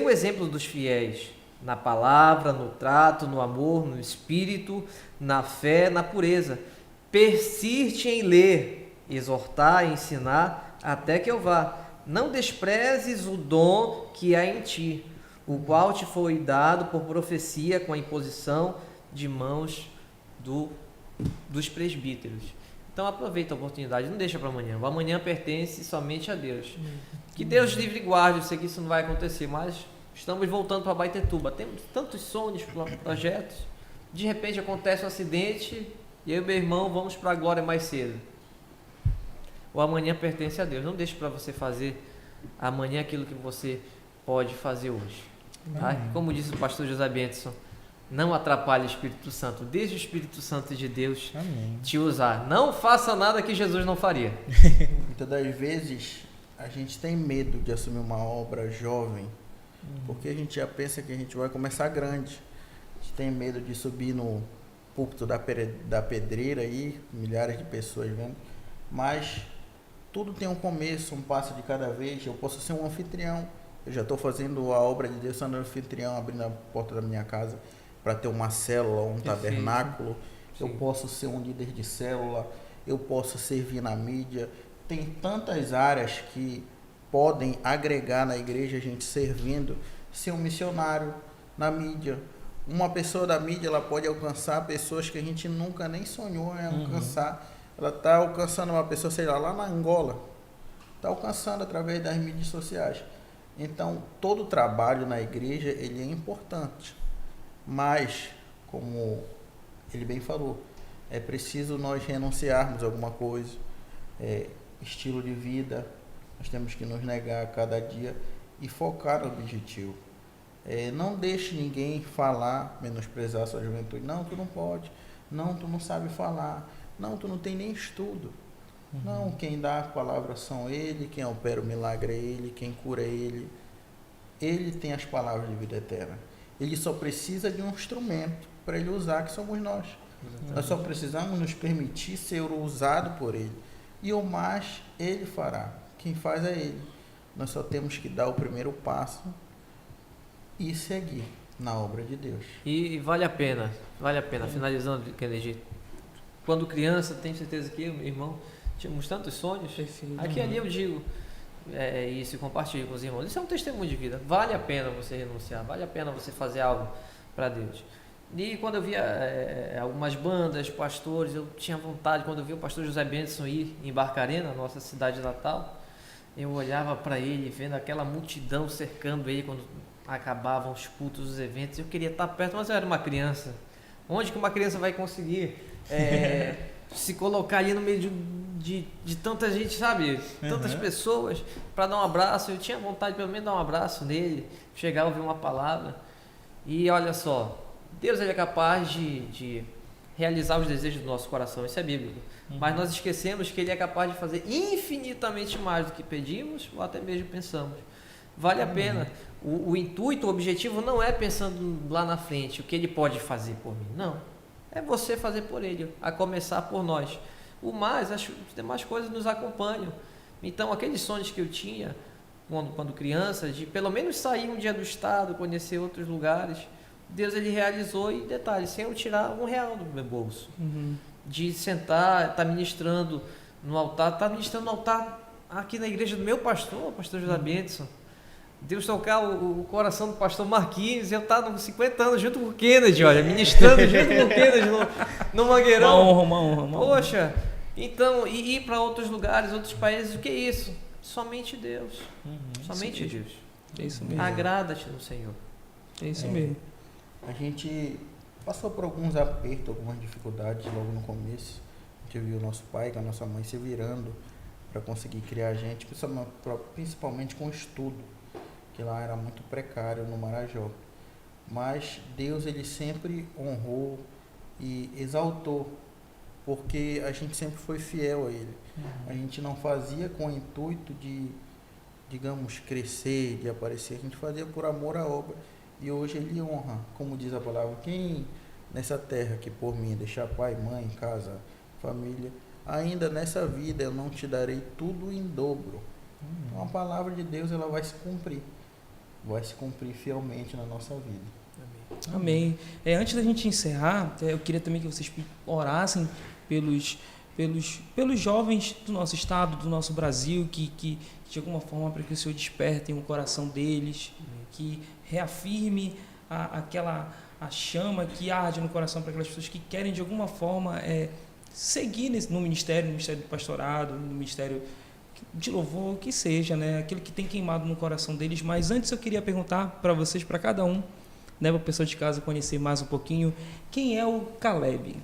o exemplo dos fiéis, na palavra, no trato, no amor, no espírito, na fé, na pureza. Persiste em ler, exortar, ensinar, até que eu vá. Não desprezes o dom que há em ti, o qual te foi dado por profecia com a imposição de mãos dos presbíteros. Então aproveita a oportunidade, não deixa para amanhã. O amanhã pertence somente a Deus. Que Deus livre e guarde, eu sei que isso não vai acontecer, mas estamos voltando para Baitetuba. Temos tantos sonhos, projetos. De repente acontece um acidente e eu e meu irmão vamos para a glória mais cedo. O amanhã pertence a Deus. Não deixe para você fazer amanhã aquilo que você pode fazer hoje. Tá? Como disse o pastor José Benson, não atrapalhe o Espírito Santo. Deixe o Espírito Santo de Deus te usar. Não faça nada que Jesus não faria. Muitas das vezes a gente tem medo de assumir uma obra jovem, porque a gente já pensa que a gente vai começar grande. A gente tem medo de subir no púlpito da pedreira aí, milhares de pessoas vendo. Mas tudo tem um começo, um passo de cada vez. Eu posso ser um anfitrião. Eu já estou fazendo a obra de Deus, sendo anfitrião, abrindo a porta da minha casa para ter uma célula, um tabernáculo. Eu posso ser um líder de célula, eu posso servir na mídia. Tem tantas áreas que podem agregar na igreja, a gente servindo, ser um missionário na mídia. Uma pessoa da mídia, ela pode alcançar pessoas que a gente nunca nem sonhou em alcançar. Ela está alcançando uma pessoa, sei lá na Angola. Está alcançando através das mídias sociais. Então, todo o trabalho na igreja, ele é importante. Mas, como ele bem falou, é preciso nós renunciarmos a alguma coisa. Estilo de vida, nós temos que nos negar a cada dia e focar no objetivo. Não deixe ninguém falar, menosprezar a sua juventude. Não, tu não pode. Não, tu não sabe falar. Não, tu não tem nem estudo. Não, quem dá a palavra são Ele, quem opera o milagre é Ele, quem cura é Ele. Ele tem as palavras de vida eterna. Ele só precisa de um instrumento para Ele usar, que somos nós. Nós só precisamos nos permitir ser usado por Ele. E o mais Ele fará. Quem faz é Ele. Nós só temos que dar o primeiro passo e seguir na obra de Deus. E vale a pena, finalizando, Kennedy. Quando criança, tenho certeza que eu e meu irmão tínhamos tantos sonhos. Perfeito. Aqui ali eu digo isso e compartilho com os irmãos. Isso é um testemunho de vida. Vale a pena você renunciar, vale a pena você fazer algo para Deus. E quando eu via algumas bandas, pastores, eu tinha vontade, quando eu vi o pastor José Benson ir em Barcarena, nossa cidade natal, eu olhava para ele, vendo aquela multidão cercando ele quando acabavam os cultos, os eventos. Eu queria estar perto, mas eu era uma criança. Onde que uma criança vai conseguir se colocar ali no meio de tanta gente, sabe? Tantas pessoas para dar um abraço. Eu tinha vontade de pelo menos dar um abraço nele, chegar a ouvir uma palavra. E olha só, Deus ele é capaz de realizar os desejos do nosso coração, isso é bíblico. Mas nós esquecemos que Ele é capaz de fazer infinitamente mais do que pedimos ou até mesmo pensamos. Vale a pena. O intuito, o objetivo não é pensando lá na frente, o que Ele pode fazer por mim. Não. É você fazer por Ele, a começar por nós. O mais, as demais coisas nos acompanham. Então, aqueles sonhos que eu tinha, quando criança, de pelo menos sair um dia do estado, conhecer outros lugares. Deus ele realizou, e detalhe, sem eu tirar R$1 do meu bolso. De sentar, estar ministrando no altar, aqui na igreja do meu pastor, o pastor José Benson. Deus tocar o coração do pastor Marquinhos, e eu estar nos 50 anos junto com o Kennedy, olha, ministrando junto com o Kennedy no Mangueirão. Uma honra. Poxa, então, e ir para outros lugares, outros países, o que é isso? Somente Deus. Somente isso Deus. É isso mesmo. Agrada-te no Senhor. É isso mesmo. A gente passou por alguns apertos, algumas dificuldades logo no começo. A gente viu o nosso pai com a nossa mãe se virando para conseguir criar a gente, principalmente com o estudo, que lá era muito precário no Marajó. Mas Deus ele sempre honrou e exaltou, porque a gente sempre foi fiel a Ele. A gente não fazia com o intuito de, digamos, crescer, de aparecer. A gente fazia por amor à obra. E hoje Ele honra, como diz a palavra, quem nessa terra que por mim deixar pai, mãe, casa, família, ainda nessa vida eu não te darei tudo em dobro. Então a palavra de Deus ela vai se cumprir fielmente na nossa vida. Amém. Antes da gente encerrar, eu queria também que vocês orassem pelos jovens do nosso estado, do nosso Brasil, que de alguma forma para que o Senhor desperte o coração deles, que reafirme a chama que arde no coração para aquelas pessoas que querem de alguma forma seguir no ministério do pastorado, no ministério de louvor, que seja, né? Aquilo que tem queimado no coração deles. Mas antes eu queria perguntar para vocês, para cada um, né, para a pessoa de casa conhecer mais um pouquinho, quem é o Caleb?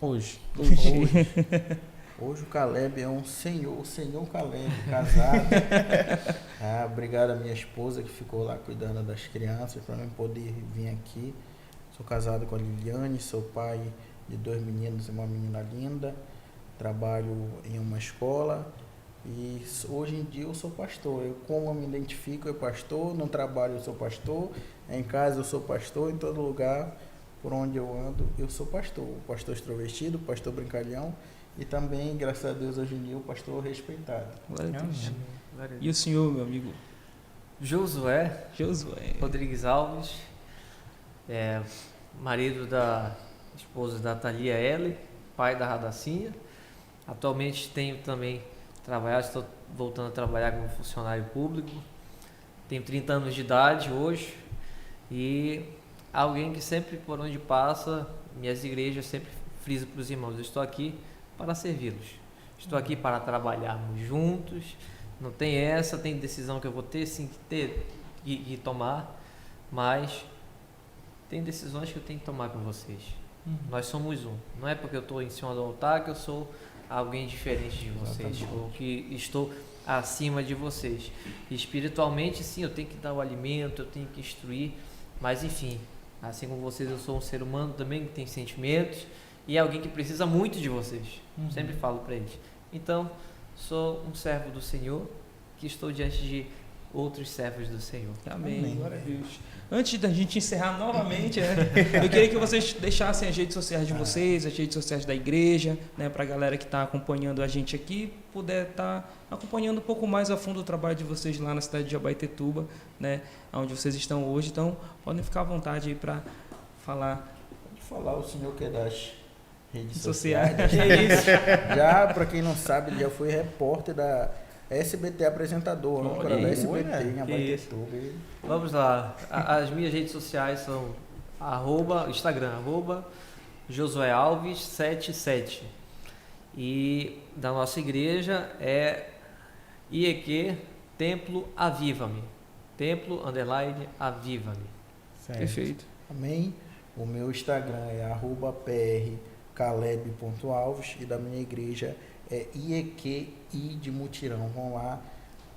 Hoje. Hoje o Caleb é o senhor Caleb, casado. Obrigado à minha esposa que ficou lá cuidando das crianças para eu poder vir aqui. Sou casado com a Liliane, sou pai de 2 meninos e uma menina linda. Trabalho em uma escola e hoje em dia eu sou pastor. Como eu me identifico, eu pastor, no trabalho eu sou pastor, em casa eu sou pastor, em todo lugar por onde eu ando eu sou pastor. O pastor extrovertido, pastor brincalhão. E também, graças a Deus, hoje em dia, o pastor respeitado. Glória a Deus. E o senhor, meu amigo? Josué Rodrigues Alves, marido da esposa da Thalia L, pai da Radacinha. Atualmente tenho também trabalhado, estou voltando a trabalhar como funcionário público. Tenho 30 anos de idade hoje e alguém que sempre, por onde passa, minhas igrejas sempre friso para os irmãos, eu estou aqui para servi-los. Estou aqui para trabalharmos juntos. Não tem tem decisão que eu vou ter sim que ter e tomar, mas tem decisões que eu tenho que tomar com vocês. Nós somos um. Não é porque eu estou em cima do altar que eu sou alguém diferente de vocês, ou que estou acima de vocês. Espiritualmente, sim, eu tenho que dar o alimento, eu tenho que instruir, mas enfim, assim como vocês, eu sou um ser humano também que tem sentimentos e é alguém que precisa muito de vocês. Sempre falo para eles. Então, sou um servo do Senhor que estou diante de outros servos do Senhor. Amém. Glória a Deus. Antes da gente encerrar novamente, eu queria que vocês deixassem as redes sociais de vocês, as redes sociais da igreja, né, para a galera que está acompanhando a gente aqui, puder estar acompanhando um pouco mais a fundo o trabalho de vocês lá na cidade de Abaetetuba, né, onde vocês estão hoje. Então, podem ficar à vontade aí para falar. Pode falar, o senhor que é das redes sociais. Que é isso? Já, para quem não sabe, ele já foi repórter da SBT, apresentador, âncora da SBT em Abaetetuba. Vamos lá, as minhas redes sociais são Instagram, Josué Alves 77. E da nossa igreja é IEQ Templo Aviva-me. Templo _ Aviva-me. Perfeito. Amém. O meu Instagram é @prcaleb.alves e da minha igreja é IEQI de Mutirão. Vão lá,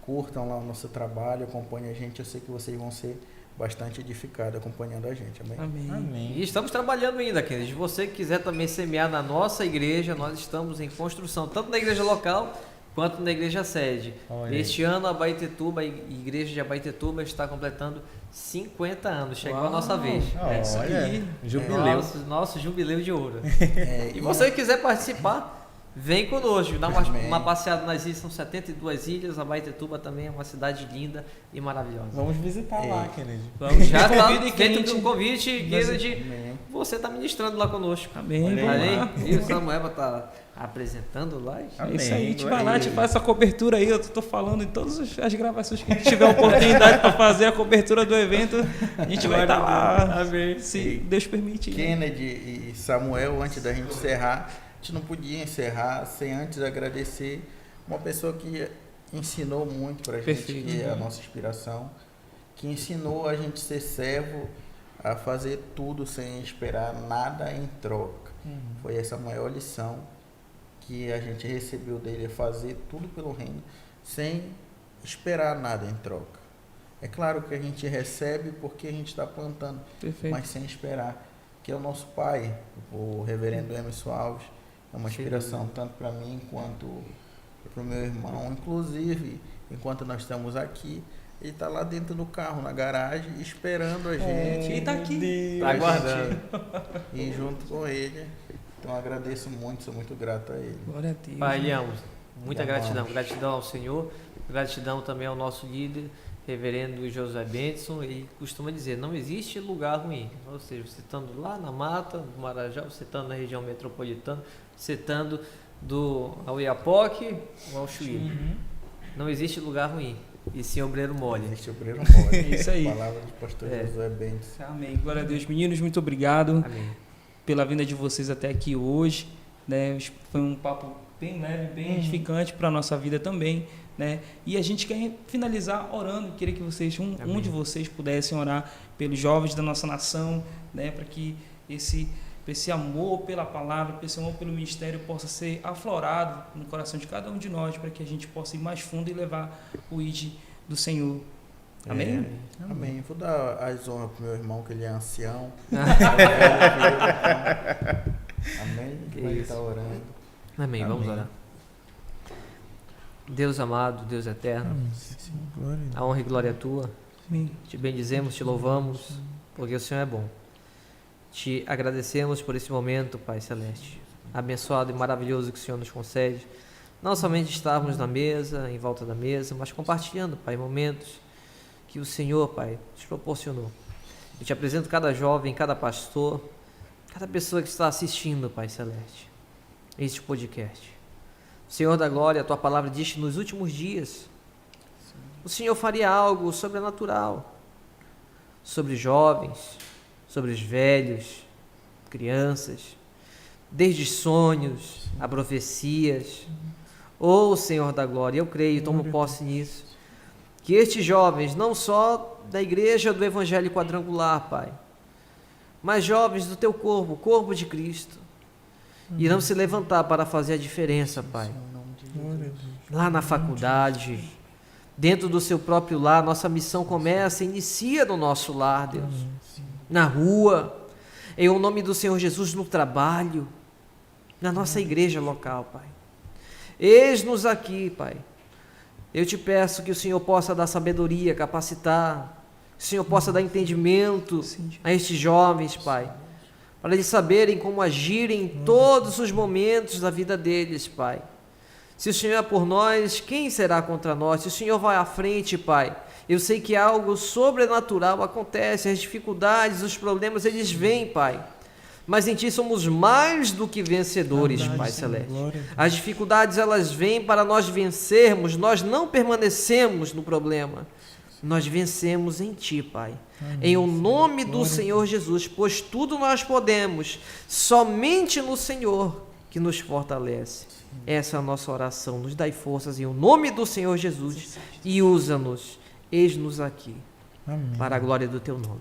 curtam lá o nosso trabalho, acompanhem a gente. Eu sei que vocês vão ser bastante edificados acompanhando a gente. Amém? Amém. E estamos trabalhando ainda, Kennedy. Se você quiser também semear na nossa igreja, nós estamos em construção, tanto na igreja local quanto na igreja sede. Este ano a Abaetetuba, a igreja de Abaetetuba está completando 50 anos. Chegou a nossa vez. É isso aí. Jubileu. Nosso jubileu de ouro. E você quiser participar, vem conosco, dá Amém. uma passeada nas ilhas, são 72 ilhas, Abaetetuba também é uma cidade linda e maravilhosa. Vamos visitar lá, Kennedy. Vamos, Já está convida que a feito gente... um convite, Kennedy, Amém. você está ministrando lá conosco. Amém, Olha vamos aí. lá. E o Samuel está apresentando lá. É isso aí, a gente Glória vai lá, a a gente Deus. faz essa cobertura aí. Eu tô falando em todas as gravações que a gente tiver a oportunidade para fazer a cobertura do evento. A gente vai estar lá, Amém. se Deus permitir. Kennedy e Samuel, antes da gente encerrar, a gente não podia encerrar sem antes agradecer uma pessoa que ensinou muito pra gente, Perfeito. que é a nossa inspiração, que ensinou a gente ser servo, a fazer tudo sem esperar nada em troca. Foi essa a maior lição que a gente recebeu dele, é fazer tudo pelo reino sem esperar nada em troca. É claro que a gente recebe porque a gente está plantando, Perfeito. mas sem esperar, que é o nosso pai, o reverendo Emerson Alves, é uma inspiração tanto para mim quanto para o meu irmão. Inclusive, enquanto nós estamos aqui, ele está lá dentro do carro, na garagem, esperando a gente. E tá aqui. Tá aguardando. E junto com ele. Então agradeço muito, sou muito grato a ele. Glória a Deus. Pai, lhe amo. Muita Amém. gratidão. Gratidão ao Senhor, gratidão também ao nosso líder, reverendo Josué Benson. Ele costuma dizer, não existe lugar ruim. Ou seja, você estando lá na mata, no Marajá, você estando na região metropolitana, você estando do Oiapoque ao Chuí. Não existe lugar ruim. E sim obreiro mole. Existe obreiro mole. É isso aí. Palavra do pastor É. Josué Bentes. Amém. Glória a Deus. Meninos, muito obrigado Amém. pela vinda de vocês até aqui hoje. Né? Foi um papo bem leve, bem edificante para a nossa vida também. Né? E a gente quer finalizar orando. Queria que vocês, um de vocês pudessem orar pelos jovens da nossa nação, né? Para que esse amor pela palavra, esse amor pelo ministério possa ser aflorado no coração de cada um de nós, para que a gente possa ir mais fundo e levar o ID do Senhor. Amém? Amém. Vou dar as honras pro meu irmão, que ele é ancião. Amém. Que Vai isso. estar orando. Amém. Vamos Amém. orar. Deus amado, Deus eterno, Glória a a honra e glória é tua. Amém. Te bendizemos, te louvamos, porque o Senhor é bom. Te agradecemos por esse momento, Pai Celeste, abençoado e maravilhoso que o Senhor nos concede. Não somente estarmos na mesa, em volta da mesa, mas compartilhando, Pai, momentos que o Senhor, Pai, nos proporcionou. Eu te apresento cada jovem, cada pastor, cada pessoa que está assistindo, Pai Celeste, este podcast. Senhor da glória, a tua palavra diz que nos últimos dias o Senhor faria algo sobrenatural sobre jovens, sobre os velhos, crianças, desde sonhos a profecias. Oh, Senhor da glória, eu creio e tomo posse nisso, que estes jovens, não só da igreja do Evangelho Quadrangular, Pai, mas jovens do teu corpo, o corpo de Cristo, irão se levantar para fazer a diferença, Pai. Lá na faculdade, dentro do seu próprio lar, nossa missão começa, inicia no nosso lar, Deus. Na rua, em o nome do Senhor Jesus, no trabalho, na nossa igreja local, Pai. Eis-nos aqui, Pai. Eu te peço que o Senhor possa dar sabedoria, capacitar, que o Senhor possa dar entendimento a estes jovens, Pai, para eles saberem como agir em todos os momentos da vida deles, Pai. Se o Senhor é por nós, quem será contra nós? Se o Senhor vai à frente, Pai, eu sei que algo sobrenatural acontece, as dificuldades, os problemas, eles vêm, Pai. Mas em Ti somos mais do que vencedores, Pai Celeste. As dificuldades, elas vêm para nós vencermos, nós não permanecemos no problema. Nós vencemos em Ti, Pai. Em o nome do Senhor Jesus, pois tudo nós podemos, somente no Senhor que nos fortalece. Essa é a nossa oração. Nos dai forças em o nome do Senhor Jesus e usa-nos, eis-nos aqui, para a glória do Teu nome.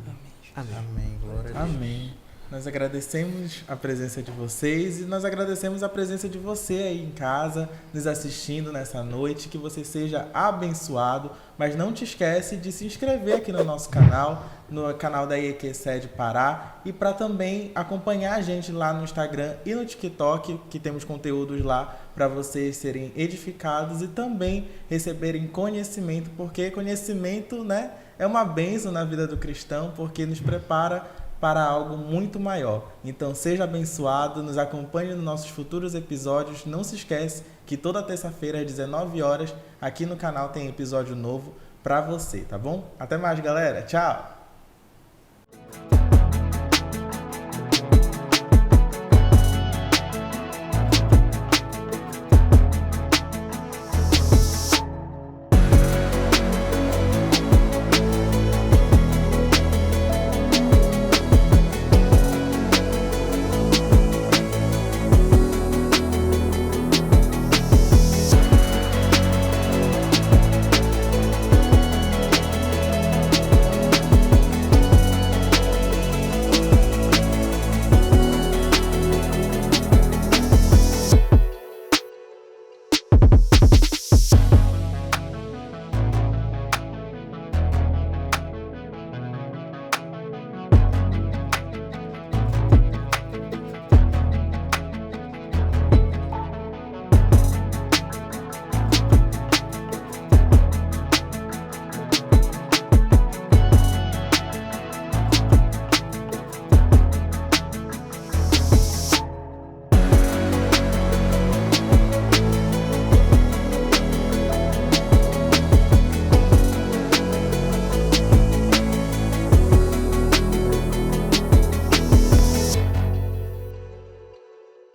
Amém. Amém. Glória a Deus. Amém. Nós agradecemos a presença de vocês e nós agradecemos a presença de você aí em casa, nos assistindo nessa noite, que você seja abençoado, mas não te esquece de se inscrever aqui no nosso canal, no canal da IEQSED Pará, e para também acompanhar a gente lá no Instagram e no TikTok, que temos conteúdos lá para vocês serem edificados e também receberem conhecimento, porque conhecimento, né, é uma bênção na vida do cristão, porque nos prepara para algo muito maior. Então seja abençoado, nos acompanhe nos nossos futuros episódios. Não se esquece que toda terça-feira às 19 horas aqui no canal tem episódio novo para você, tá bom? Até mais, galera. Tchau!